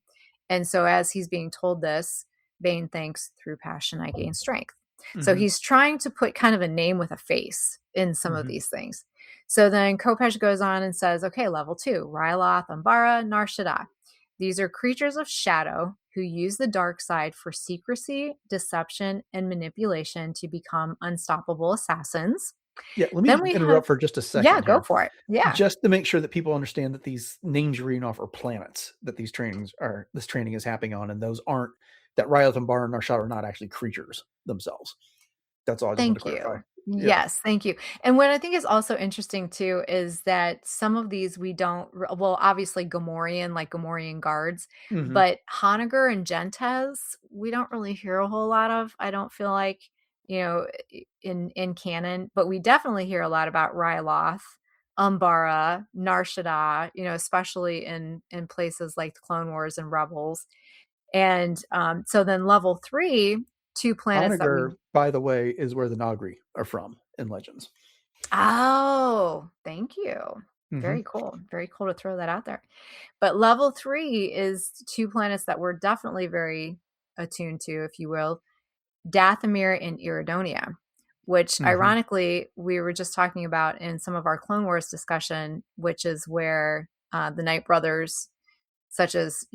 And so as he's being told this, Bane thinks, through passion, I gain strength. So he's trying to put kind of a name with a face in some of these things. So then Kopej goes on and says, okay, level 2, Ryloth, Umbara, Nar Shaddaa. These are creatures of shadow who use the dark side for secrecy, deception, and manipulation to become unstoppable assassins. Yeah, let me interrupt for just a second. Yeah, go for it. Yeah. Just to make sure that people understand that these names you're reading off are planets that this training is happening on, and those aren't, that Ryloth and Bar and Narshad are not actually creatures themselves. That's all I just want to clarify. Yeah. Yes, thank you. And what I think is also interesting too is that some of these we don't, well, obviously Gamorrean, like Gamorrean guards, but Hanagur and Gentes, we don't really hear a whole lot of, I don't feel like, in canon, but we definitely hear a lot about Ryloth, Umbara, Nar Shaddaa, especially in places like the Clone Wars and Rebels. And so then level 3, 2 planets Hanagur, by the way, is where the Nagri are from in Legends. Oh, thank you. Very cool. Very cool to throw that out there. But level 3 is 2 planets that we're definitely very attuned to, if you will, Dathomir and Iridonia, which ironically we were just talking about in some of our Clone Wars discussion, which is where the Night Brothers, such as,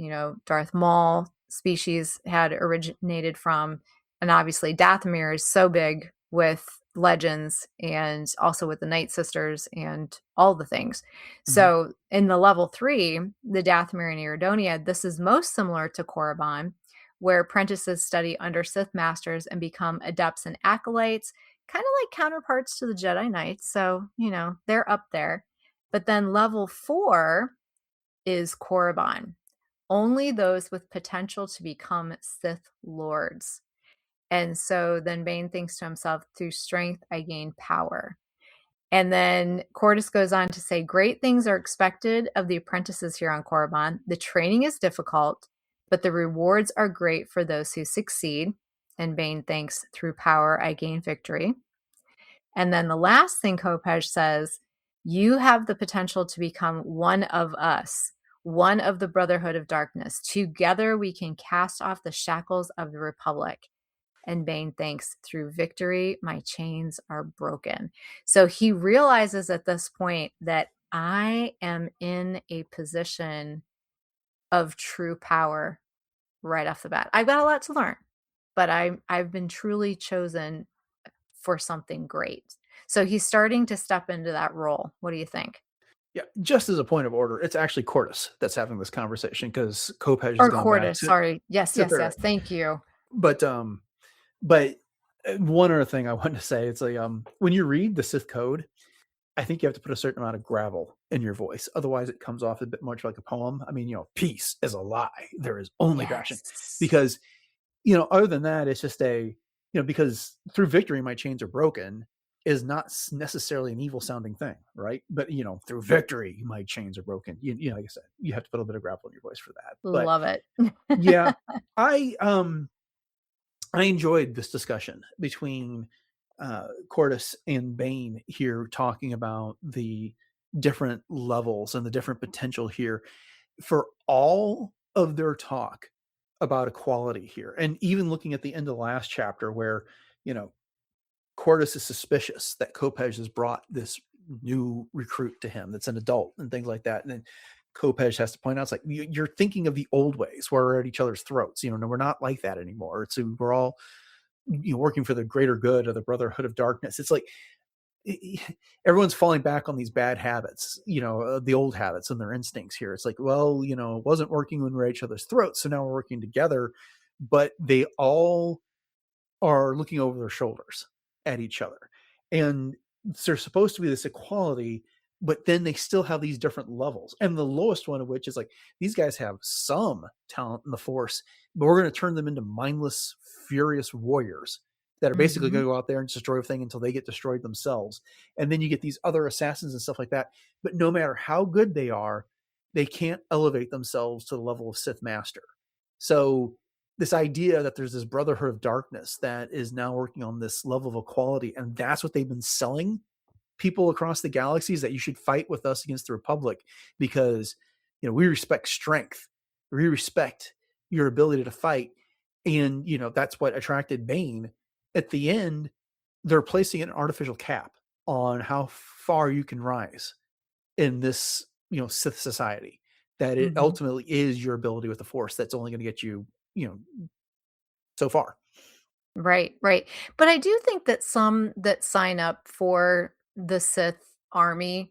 Darth Maul species had originated from. And obviously Dathomir is so big with Legends and also with the Night Sisters and all the things. So in the level 3, the Dathomir and Iridonia, this is most similar to Korriban, where apprentices study under Sith masters and become adepts and acolytes, kind of like counterparts to the Jedi Knights. So, they're up there. But then level 4 is Korriban. Only those with potential to become Sith lords. And so then Bane thinks to himself, through strength, I gain power. And then Cordis goes on to say, great things are expected of the apprentices here on Korriban. The training is difficult, but the rewards are great for those who succeed. And Bane thinks, through power, I gain victory. And then the last thing Kopej says, you have the potential to become one of us, one of the Brotherhood of Darkness. Together we can cast off the shackles of the Republic. And Bane thinks, through victory, my chains are broken. So he realizes at this point that I am in a position of true power right off the bat. I've got a lot to learn, but I've been truly chosen for something great. So he's starting to step into that role. What do you think? Yeah, just as a point of order, it's actually Cordis that's having this conversation because Kopej has Or gone back Cordis, sorry. Yes, to yes, Barrett. yes. Thank you. But one other thing I wanted to say, it's like when you read the Sith code, I think you have to put a certain amount of gravel in your voice. Otherwise, it comes off a bit much like a poem. I mean, peace is a lie. There is only passion. Yes. Because, other than that, it's just because through victory, my chains are broken is not necessarily an evil sounding thing, right? But, through victory, my chains are broken. Like I said, you have to put a bit of gravel in your voice for that. But Love it. yeah, I enjoyed this discussion between Cordis and Bane here, talking about the different levels and the different potential here for all of their talk about equality here. And even looking at the end of the last chapter where, Cordis is suspicious that Kopej has brought this new recruit to him that's an adult and things like that. And then Kopej has to point out, it's like, you're thinking of the old ways where we're at each other's throats. No, we're not like that anymore. It's we're all working for the greater good of the Brotherhood of Darkness. It's like everyone's falling back on these bad habits, the old habits and their instincts here. It's like, well, it wasn't working when we're at each other's throats, so now we're working together. But they all are looking over their shoulders at each other. And there's supposed to be this equality, but then they still have these different levels. And the lowest one of which is like, these guys have some talent in the Force, but we're going to turn them into mindless, furious warriors that are basically going to go out there and destroy everything until they get destroyed themselves. And then you get these other assassins and stuff like that. But no matter how good they are, they can't elevate themselves to the level of Sith Master. So this idea that there's this Brotherhood of Darkness that is now working on this level of equality, and that's what they've been selling people across the galaxies, that you should fight with us against the Republic because, we respect strength. We respect your ability to fight. And, that's what attracted Bane. At the end, they're placing an artificial cap on how far you can rise in this, Sith society, that it ultimately is your ability with the Force that's only going to get you, so far. Right, right. But I do think that some that sign up for the Sith army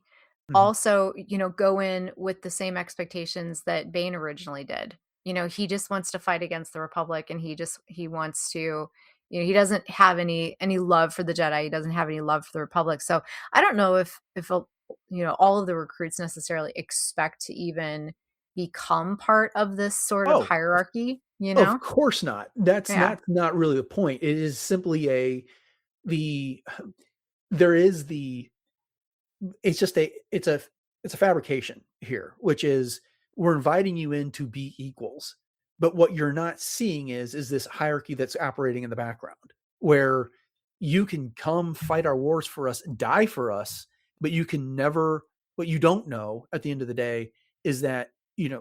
also, go in with the same expectations that Bane originally did. He just wants to fight against the Republic, and he wants to, he doesn't have any love for the Jedi. He doesn't have any love for the Republic. So I don't know if all of the recruits necessarily expect to even become part of this sort of hierarchy, Of course not. That's Yeah. not really the point. It is simply there is it's a fabrication here, which is we're inviting you in to be equals. But what you're not seeing is this hierarchy that's operating in the background where you can come fight our wars for us, die for us, but you can never, what you don't know at the end of the day is that,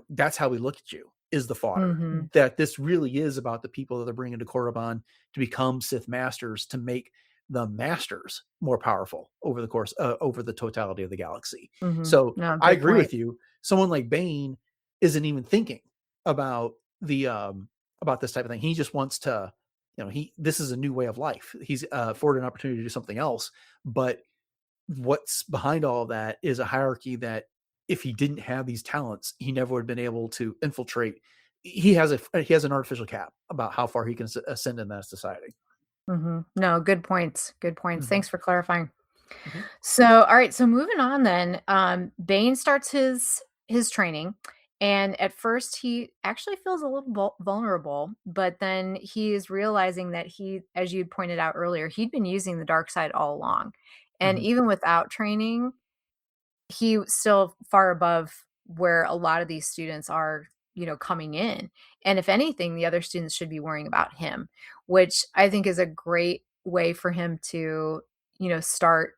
that's how we look at you, is the fodder. That this really is about the people that they're bringing to Korriban to become Sith Masters, to make the Masters more powerful over the course, over the totality of the galaxy. So No, I good agree point. with you. Someone like Bane isn't even thinking about about this type of thing. He just wants to, this is a new way of life. He's afforded an opportunity to do something else. But what's behind all of that is a hierarchy that if he didn't have these talents, he never would have been able to infiltrate. He has an artificial cap about how far he can ascend in that society. No, good points. Good points. Mhm. Thanks for clarifying. Mhm. So, all right. So moving on then, Bane starts his training, and at first he actually feels a little vulnerable, but then he is realizing that he, as you pointed out earlier, he'd been using the dark side all along, and Mhm. even without training, he was still far above where a lot of these students are, coming in. And if anything, the other students should be worrying about him, which I think is a great way for him to, start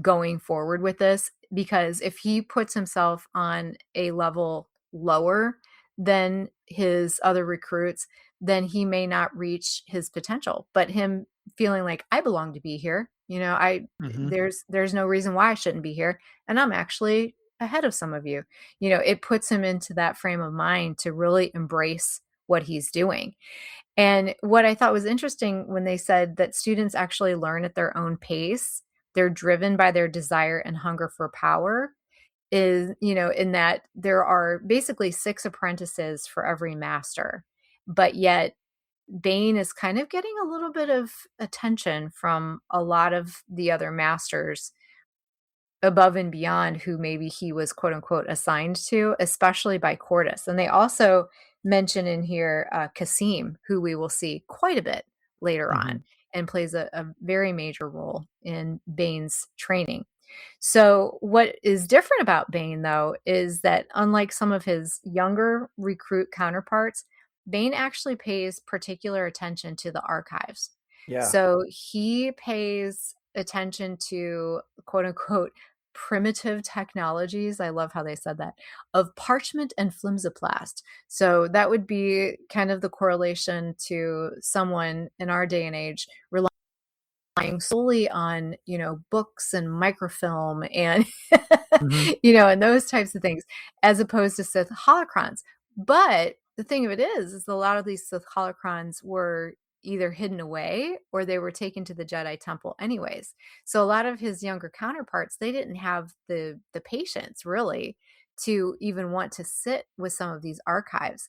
going forward with this, because if he puts himself on a level lower than his other recruits, then he may not reach his potential. But him feeling like, I belong to be here, Mhm. there's no reason why I shouldn't be here, and I'm actually ahead of some of you. It puts him into that frame of mind to really embrace what he's doing. And what I thought was interesting when they said that students actually learn at their own pace, they're driven by their desire and hunger for power, is, in that there are basically 6 apprentices for every master. But yet Bane is kind of getting a little bit of attention from a lot of the other masters above and beyond who maybe he was quote unquote assigned to, especially by Cordis. And they also mention in here Kasim, who we will see quite a bit later on and plays a very major role in Bane's training. So, what is different about Bane, though, is that unlike some of his younger recruit counterparts, Bane actually pays particular attention to the archives. Yeah. So, he pays attention to quote unquote primitive technologies. I love how they said that, of parchment and flimsoplast. So, that would be kind of the correlation to someone in our day and age relying solely on, books and microfilm and, and those types of things, as opposed to Sith holocrons. But the thing of it is a lot of these Sith holocrons were either hidden away or they were taken to the Jedi Temple anyways. So a lot of his younger counterparts, they didn't have the patience really to even want to sit with some of these archives.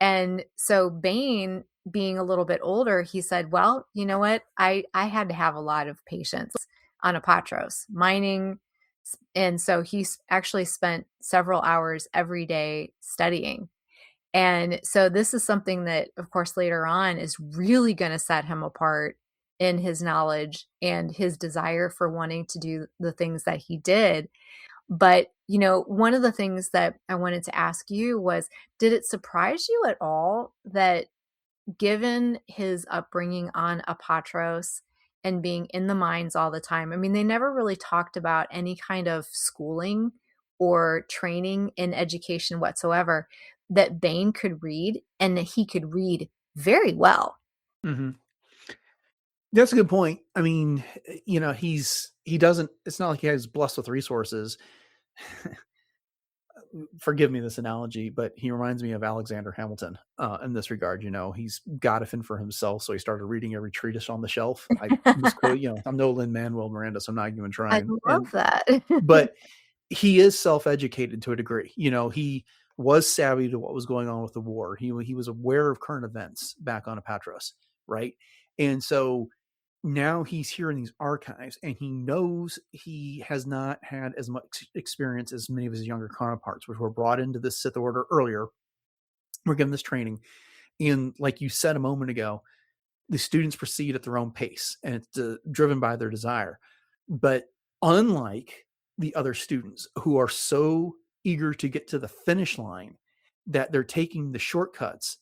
And so Bane, being a little bit older, he said, well, you know what? I had to have a lot of patience on Apatros mining. And so he actually spent several hours every day studying. And so this is something that, of course, later on is really going to set him apart in his knowledge and his desire for wanting to do the things that he did. But, one of the things that I wanted to ask you was, did it surprise you at all that given his upbringing on Apatros and being in the mines all the time, I mean, they never really talked about any kind of schooling or training in education whatsoever, that Bane could read and that he could read very well? That's a good point. I mean, he doesn't, it's not like he has blessed with resources. Forgive me this analogy, but he reminds me of Alexander Hamilton in this regard. He's got to fend for himself, so he started reading every treatise on the shelf. I misquote, I'm no Lin-Manuel Miranda, so I'm not even I trying. love that. But he is self-educated to a degree. He was savvy to what was going on with the war. He was aware of current events back on Apatros, right? And so now he's here in these archives and he knows he has not had as much experience as many of his younger counterparts, which were brought into the Sith Order earlier. We're given this training. And like you said a moment ago, the students proceed at their own pace and it's driven by their desire. But unlike the other students who are so eager to get to the finish line that they're taking the shortcuts,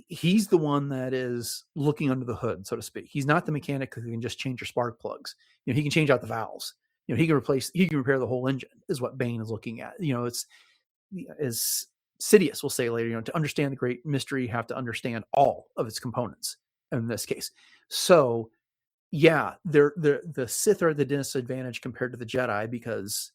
he's the one that is looking under the hood, so to speak. He's not the mechanic who can just change your spark plugs. He can change out the valves. He can repair the whole engine is what Bane is looking at. It's, as Sidious will say later, to understand the great mystery, you have to understand all of its components in this case. So yeah, the Sith are at the disadvantage compared to the Jedi because,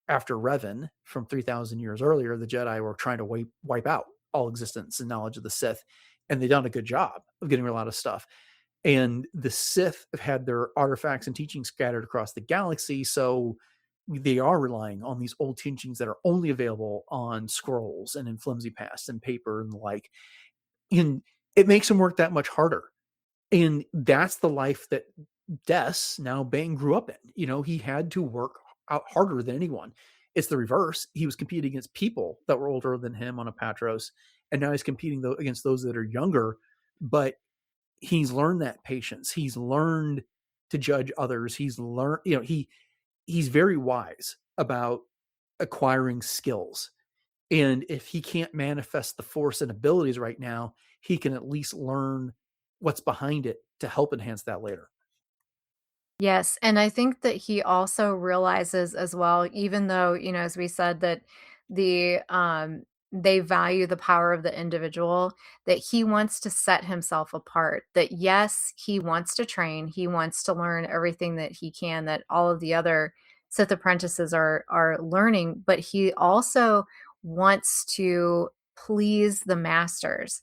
after Revan from 3,000 years earlier, the Jedi were trying to wipe out all existence and knowledge of the Sith, and they've done a good job of getting rid of a lot of stuff. And the Sith have had their artifacts and teachings scattered across the galaxy, so they are relying on these old teachings that are only available on scrolls and in flimsy past and paper and the like. And it makes them work that much harder. And that's the life that Des, now Bane, grew up in. He had to work out harder than anyone. It's the reverse. He was competing against people that were older than him on Apatros, and now he's competing against those that are younger. But he's learned that patience. He's learned to judge others. He's learned, he's very wise about acquiring skills. And if he can't manifest the force and abilities right now, he can at least learn what's behind it to help enhance that later. Yes, and I think that he also realizes as well, even though, as we said, that they value the power of the individual, that he wants to set himself apart. That yes, he wants to train, he wants to learn everything that he can, that all of the other Sith apprentices are learning, but he also wants to please the masters.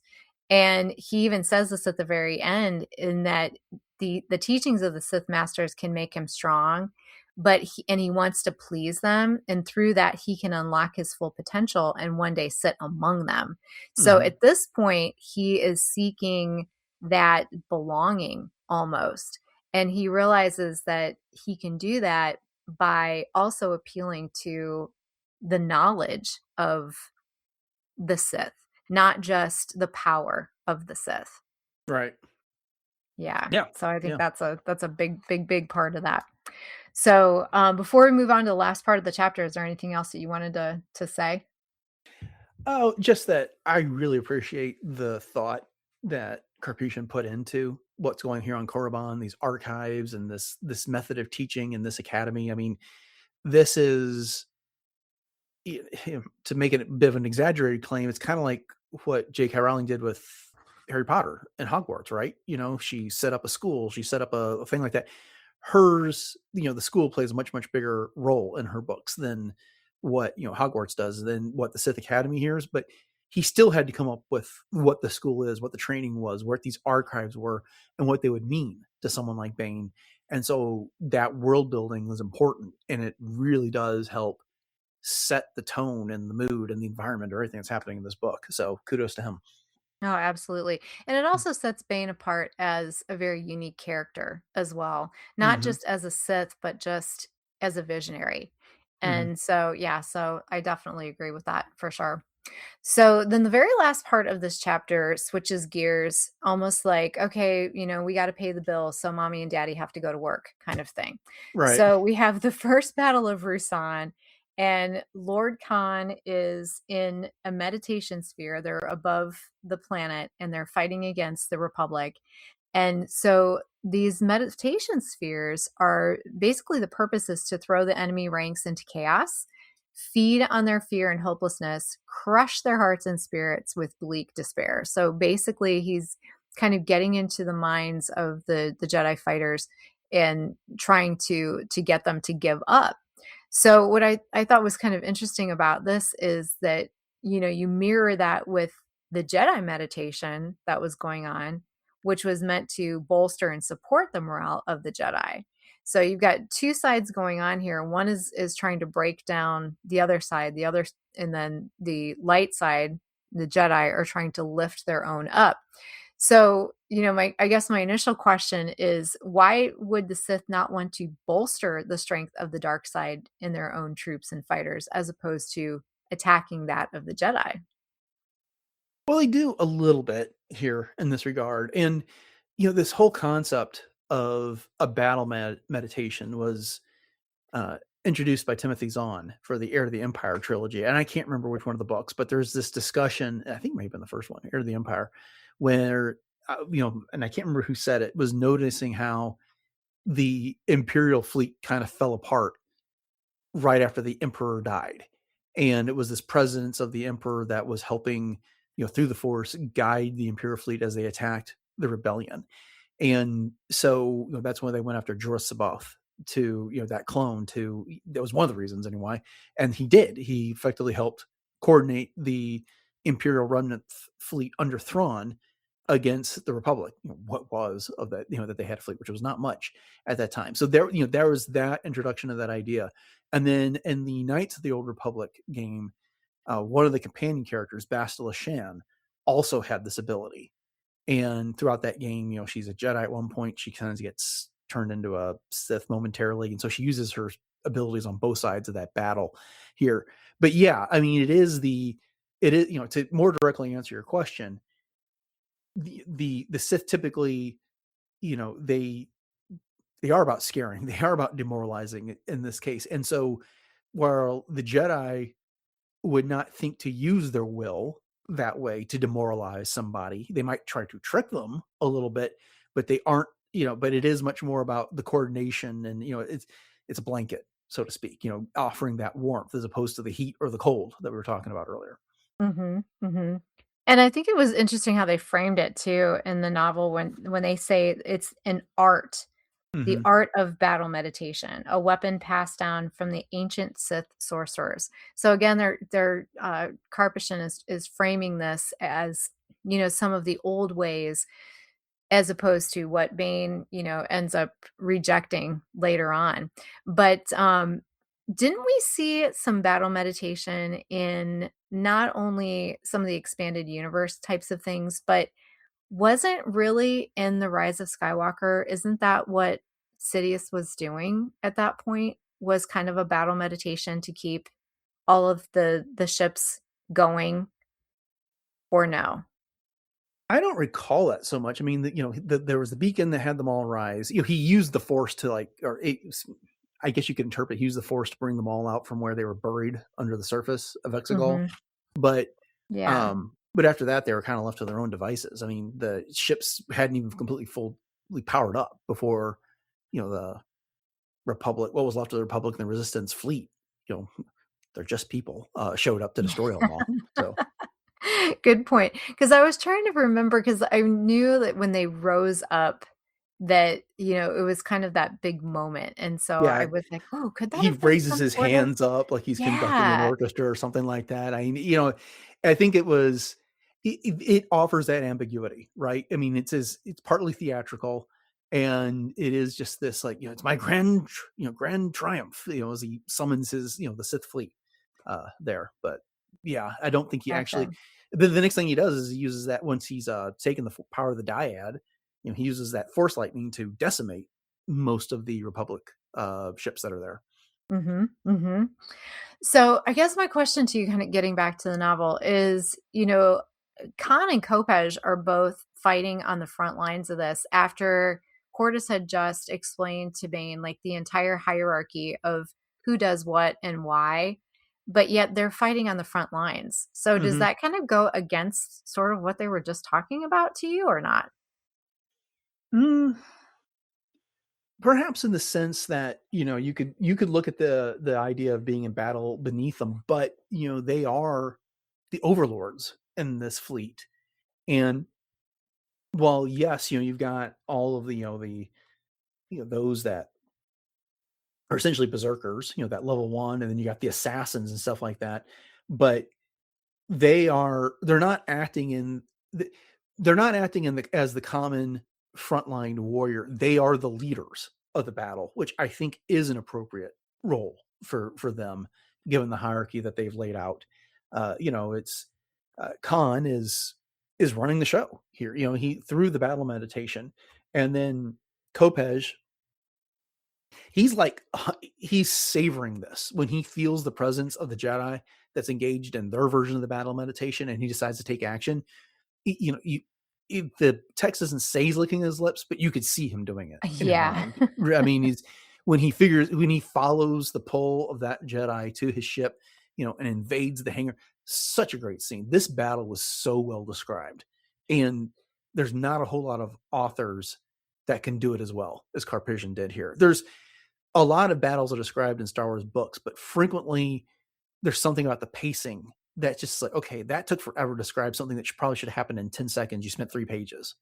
And he even says this at the very end, in that the teachings of the Sith masters can make him strong, but he wants to please them, and through that he can unlock his full potential and one day sit among them. So Mhm. at this point, he is seeking that belonging almost, and he realizes that he can do that by also appealing to the knowledge of the Sith, not just the power of the Sith. Right. Yeah. Yeah. So I think Yeah. that's a big part of that. So before we move on to the last part of the chapter, is there anything else that you wanted to say? Oh, just that I really appreciate the thought that Karpyshyn put into what's going here on Korriban, these archives and this method of teaching in this academy. I mean, this is to make it a bit of an exaggerated claim. It's kind of like what J.K. Rowling did with Harry Potter and Hogwarts, right? She set up a school, she set up a thing like that. Hers, the school plays a much bigger role in her books than what Hogwarts does, than what the Sith Academy hears. But he still had to come up with what the school is, what the training was, what these archives were, and what they would mean to someone like Bane. And so that world building was important, and it really does help set the tone and the mood and the environment or everything that's happening in this book. So kudos to him. Oh, absolutely. And it also sets Bane apart as a very unique character as well, not Mm-hmm. just as a Sith, but just as a visionary. Mm-hmm. And so, yeah, so I definitely agree with that for sure. So then the very last part of this chapter switches gears, almost like, okay, we got to pay the bills, so mommy and daddy have to go to work, kind of thing. Right. So we have the first battle of Rusan, and Lord Khan is in a meditation sphere. They're above the planet and they're fighting against the Republic. And so these meditation spheres are basically, the purpose is to throw the enemy ranks into chaos, feed on their fear and hopelessness, crush their hearts and spirits with bleak despair. So basically, he's kind of getting into the minds of the Jedi fighters and trying to get them to give up. So what I thought was kind of interesting about this is that, you mirror that with the Jedi meditation that was going on, which was meant to bolster and support the morale of the Jedi. So you've got two sides going on here. One is trying to break down the other side, and then the light side, the Jedi, are trying to lift their own up. So, I guess my initial question is, why would the Sith not want to bolster the strength of the dark side in their own troops and fighters, as opposed to attacking that of the Jedi? Well, they do a little bit here in this regard. And, this whole concept of a battle meditation was introduced by Timothy Zahn for the Heir to the Empire trilogy. And I can't remember which one of the books, but there's this discussion, I think maybe in the first one, Heir to the Empire, where, and I can't remember who said it, was noticing how the Imperial fleet kind of fell apart right after the Emperor died. And it was this presence of the Emperor that was helping, through the Force, guide the Imperial fleet as they attacked the rebellion. And so that's when they went after Jorah Sabaoth, to that clone. That was one of the reasons anyway. And he effectively helped coordinate the Imperial remnant fleet under Thrawn against the Republic. What was of that, that they had a fleet, which was not much at that time. So there was that introduction of that idea. And then in the Knights of the Old Republic game, one of the companion characters, Bastila Shan, also had this ability. And throughout that game, she's a Jedi at one point. She kind of gets turned into a Sith momentarily. And so she uses her abilities on both sides of that battle here. But yeah, I mean, it is, to more directly answer your question, the Sith typically, they are about scaring, they are about demoralizing in this case. And so while the Jedi would not think to use their will that way to demoralize somebody, they might try to trick them a little bit, but they aren't, but it is much more about the coordination, and it's a blanket, so to speak, offering that warmth as opposed to the heat or the cold that we were talking about earlier. Mm-hmm, mm-hmm. And I think it was interesting how they framed it too in the novel, when they say it's an art, the Mm-hmm. art of battle meditation, a weapon passed down from the ancient Sith sorcerers. So again, Karpyshyn is framing this as some of the old ways, as opposed to what Bane, ends up rejecting later on. But didn't we see some battle meditation in not only some of the expanded universe types of things, but wasn't really in The Rise of Skywalker? Isn't that what Sidious was doing at that point? Was kind of a battle meditation to keep all of the ships going, or no? I don't recall that so much. I mean, there was the beacon that had them all rise. He used the Force to I guess you could interpret he used the Force to bring them all out from where they were buried under the surface of Exegol. Mhm. But Yeah. but after that, they were kind of left to their own devices. I mean, the ships hadn't even completely fully powered up before, the Republic, what was left of the Republic and the Resistance fleet, they're just people, showed up to destroy them all. So Good point. Because I was trying to remember, because I knew that when they rose up, that, it was kind of that big moment. And so I yeah, was like, oh, could that he have been raises some his sort of, hands up like he's conducting an yeah, orchestra or something like that. I think it offers that ambiguity, right? I mean, it's partly theatrical, and it is just this it's my grand triumph, as he summons his, the Sith fleet there. But yeah, I don't think he actually. gotcha. The next thing he does is he uses that once he's taken the power of the dyad. He uses that Force lightning to decimate most of the Republic ships that are there. Mm-hmm. Mm-hmm. So I guess my question to you, kind of getting back to the novel, is, Khan and Kopej are both fighting on the front lines of this after Cortis had just explained to Bane like the entire hierarchy of who does what and why, but yet they're fighting on the front lines. So does Mhm. that kind of go against sort of what they were just talking about to you, or not? Mm, perhaps in the sense that you could look at the idea of being in battle beneath them, but they are the overlords in this fleet. And while yes, you've got all of those that are essentially berserkers, that level 1, and then you got the assassins and stuff like that, but they're not acting in the, as the common frontline warrior. They are the leaders of the battle, which I think is an appropriate role for them, given the hierarchy that they've laid out. It's Khan is running the show here. He through the battle meditation, and then Kopej, he's savoring this when he feels the presence of the Jedi that's engaged in their version of the battle meditation, and he decides to take action. The text doesn't say he's licking his lips, but you could see him doing it in his Yeah. mind. I mean, when he follows the pull of that Jedi to his ship, and invades the hangar. Such a great scene. This battle was so well described, and there's not a whole lot of authors that can do it as well as Karpyshyn did here. There's a lot of battles are described in Star Wars books, but frequently there's something about the pacing that's just like, okay, that took forever to describe something that probably should have happened in 10 seconds. You spent 3 pages,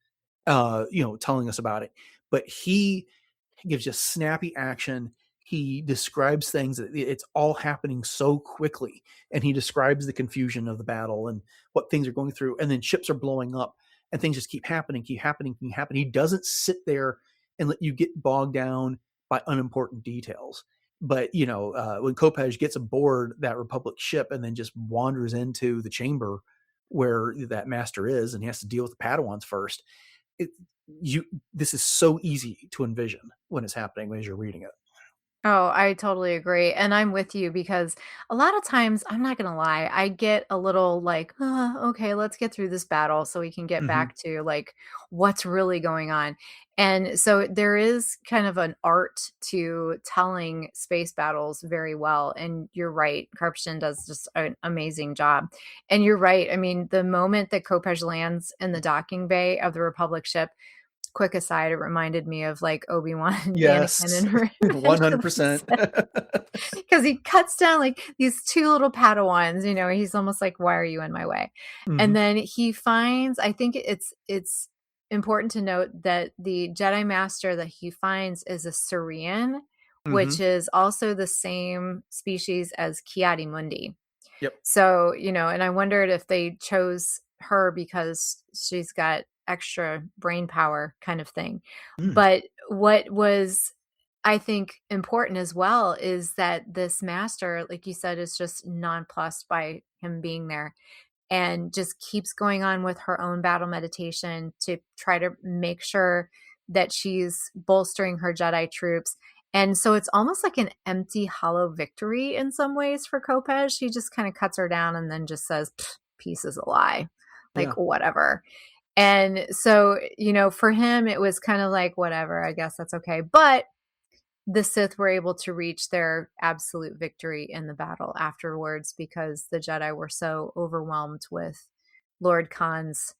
telling us about it. But he gives you snappy action. He describes things that it's all happening so quickly. And he describes the confusion of the battle and what things are going through. And then ships are blowing up and things just keep happening. He doesn't sit there and let you get bogged down by unimportant details. But when Kopej gets aboard that Republic ship and then just wanders into the chamber where that master is, and he has to deal with the Padawans first, this is so easy to envision when it's happening as you're reading it. Oh, I totally agree. And I'm with you, because a lot of times, I'm not going to lie, I get a little like, okay, let's get through this battle so we can get Mm-hmm. back to like what's really going on. And so there is kind of an art to telling space battles very well. And you're right, Karpyshyn does just an amazing job. And you're right. I mean, the moment that Kopej lands in the docking bay of the Republic ship, quick aside, it reminded me of like Obi-Wan and Anakin Yes, in Revenge of the 100%. Sith, because he cuts down like these two little Padawans. He's almost like, "Why are you in my way?" Mm-hmm. And then he finds. I think it's important to note that the Jedi Master that he finds is a Saurian, Mm-hmm. which is also the same species as Ki-Adi Mundi. Yep. So, and I wondered if they chose her because she's got extra brain power kind of thing. Mm. But what was, I think, important as well is that this master, like you said, is just nonplussed by him being there and just keeps going on with her own battle meditation to try to make sure that she's bolstering her Jedi troops. And so it's almost like an empty, hollow victory in some ways for Kopej. He just kind of cuts her down and then just says, peace is a lie, like Yeah. whatever. And so, for him, it was kind of like, whatever, I guess that's okay. But the Sith were able to reach their absolute victory in the battle afterwards because the Jedi were so overwhelmed with Lord Khan's,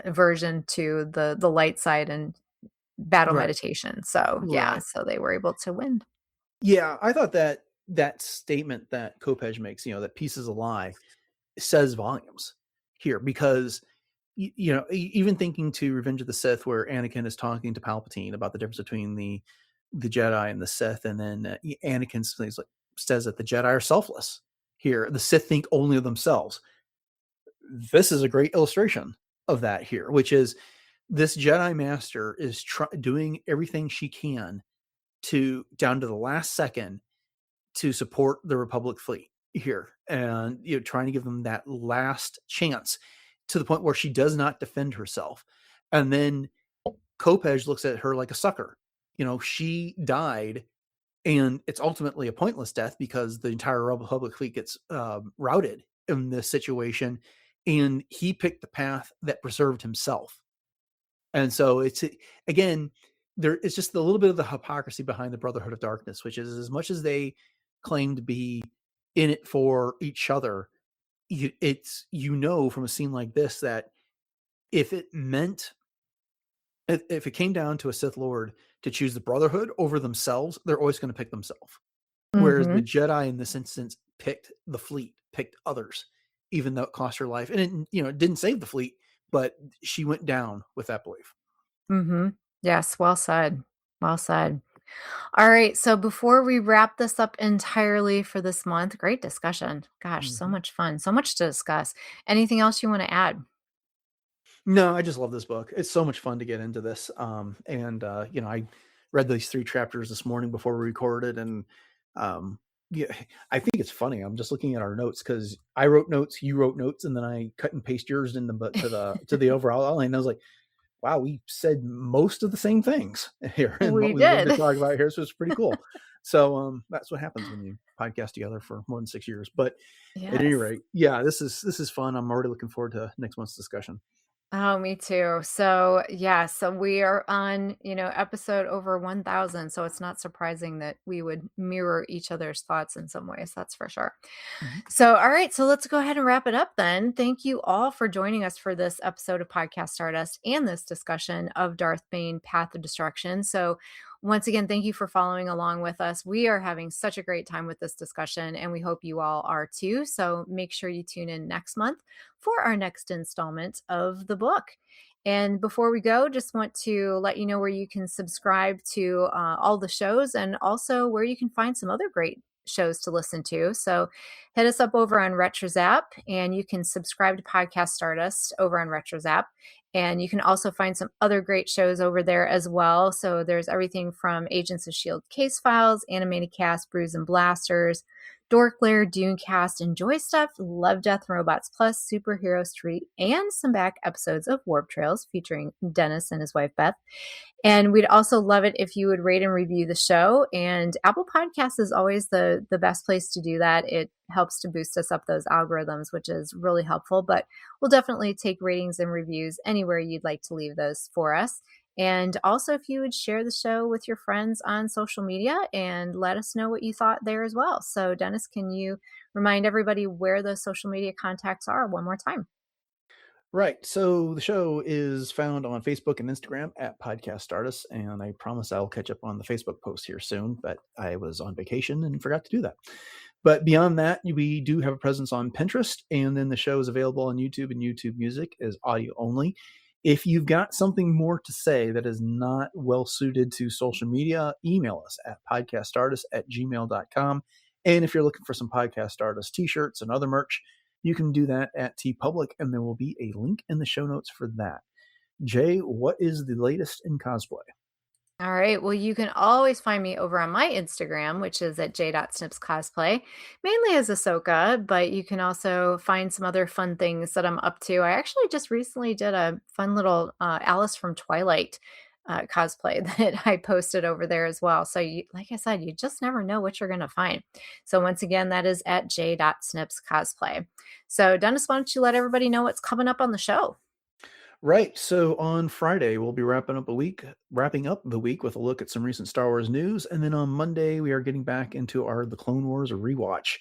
aversion to the light side and battle Right. meditation. So yeah, Right. so they were able to win. Yeah, I thought that statement that Kopej makes, that peace is a lie, says volumes here because even thinking to Revenge of the Sith, where Anakin is talking to Palpatine about the difference between the Jedi and the Sith, and then Anakin says that the Jedi are selfless. Here, the Sith think only of themselves. This is a great illustration of that here, which is this Jedi Master is doing everything she can to down to the last second to support the Republic fleet here, and trying to give them that last chance to the point where she does not defend herself. And then Kopej looks at her like a sucker. She died, and it's ultimately a pointless death because the entire Republic fleet gets routed in this situation, and he picked the path that preserved himself. And so it's, again, there is just a little bit of the hypocrisy behind the Brotherhood of Darkness, which is, as much as they claim to be in it for each other, it's, from a scene like this, that if it came down to a Sith Lord to choose the Brotherhood over themselves, they're always going to pick themselves. Whereas the Jedi in this instance picked the fleet, picked others, even though it cost her life. And it didn't save the fleet, but she went down with that belief. Yes, well said. Well said. All right, so before we wrap this up entirely for this month, great discussion. Gosh, so much fun, so much to discuss. Anything else you want to add? No, I just love this book. It's so much fun to get into this. I read these 3 chapters this morning before we recorded, and yeah, I think it's funny. I'm just looking at our notes because I wrote notes, you wrote notes, and then I cut and paste yours in to the overall outline. And I was like, wow, we said most of the same things here and what We we wanted to did. talk about here. So it's pretty cool. So that's what happens when you podcast together for more than 6 years. But at any Yes. rate, yeah, this is fun. I'm already looking forward to next month's discussion. Oh, me too. So, yeah, so we are on, episode over 1000. So it's not surprising that we would mirror each other's thoughts in some ways. That's for sure. So, all right. So let's go ahead and wrap it up then. Thank you all for joining us for this episode of Podcast Stardust and this discussion of Darth Bane, Path of Destruction. So, once again, thank you for following along with us. We are having such a great time with this discussion, and we hope you all are too. So make sure you tune in next month for our next installment of the book. And before we go, just want to let you know where you can subscribe to all the shows, and also where you can find some other great shows to listen to. So hit us up over on RetroZap, and you can subscribe to Podcast Stardust over on RetroZap. And you can also find some other great shows over there as well. So there's everything from Agents of S.H.I.E.L.D. Case Files, Animated Cast, Brews and Blasters, Dork Lair, Dunecast, Enjoy Stuff, Love, Death, and Robots Plus, Superhero Street, and some back episodes of Warp Trails featuring Dennis and his wife Beth. And we'd also love it if you would rate and review the show. And Apple Podcasts is always the best place to do that. It helps to boost us up those algorithms, which is really helpful. But we'll definitely take ratings and reviews anywhere you'd like to leave those for us. And also, if you would share the show with your friends on social media and let us know what you thought there as well. So, Dennis, can you remind everybody where those social media contacts are one more time? Right. So the show is found on Facebook and Instagram at Podcast Stardust. And I promise I'll catch up on the Facebook post here soon, but I was on vacation and forgot to do that. But beyond that, we do have a presence on Pinterest, and then the show is available on YouTube and YouTube Music as audio only. If you've got something more to say that is not well suited to social media, email us at podcaststardust@gmail.com. And if you're looking for some Podcast Stardust t-shirts and other merch, you can do that at TeePublic, and there will be a link in the show notes for that. Jay, what is the latest in cosplay? All right. Well, you can always find me over on my Instagram, which is at j.snipscosplay, mainly as Ahsoka, but you can also find some other fun things that I'm up to. I actually just recently did a fun little Alice from Twilight cosplay that I posted over there as well. So, like I said, you just never know what you're going to find. So, once again, that is at j.snipscosplay. So, Dennis, why don't you let everybody know what's coming up on the show? Right. So on Friday, we'll be wrapping up the week with a look at some recent Star Wars news. And then on Monday, we are getting back into the Clone Wars rewatch.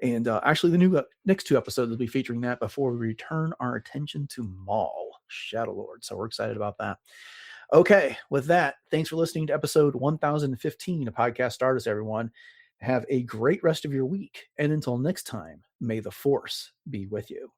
And actually, the next 2 episodes will be featuring that before we return our attention to Maul, Shadow Lord. So we're excited about that. Okay. With that, thanks for listening to episode 1015 of Podcast Stardust, everyone. Have a great rest of your week. And until next time, may the Force be with you.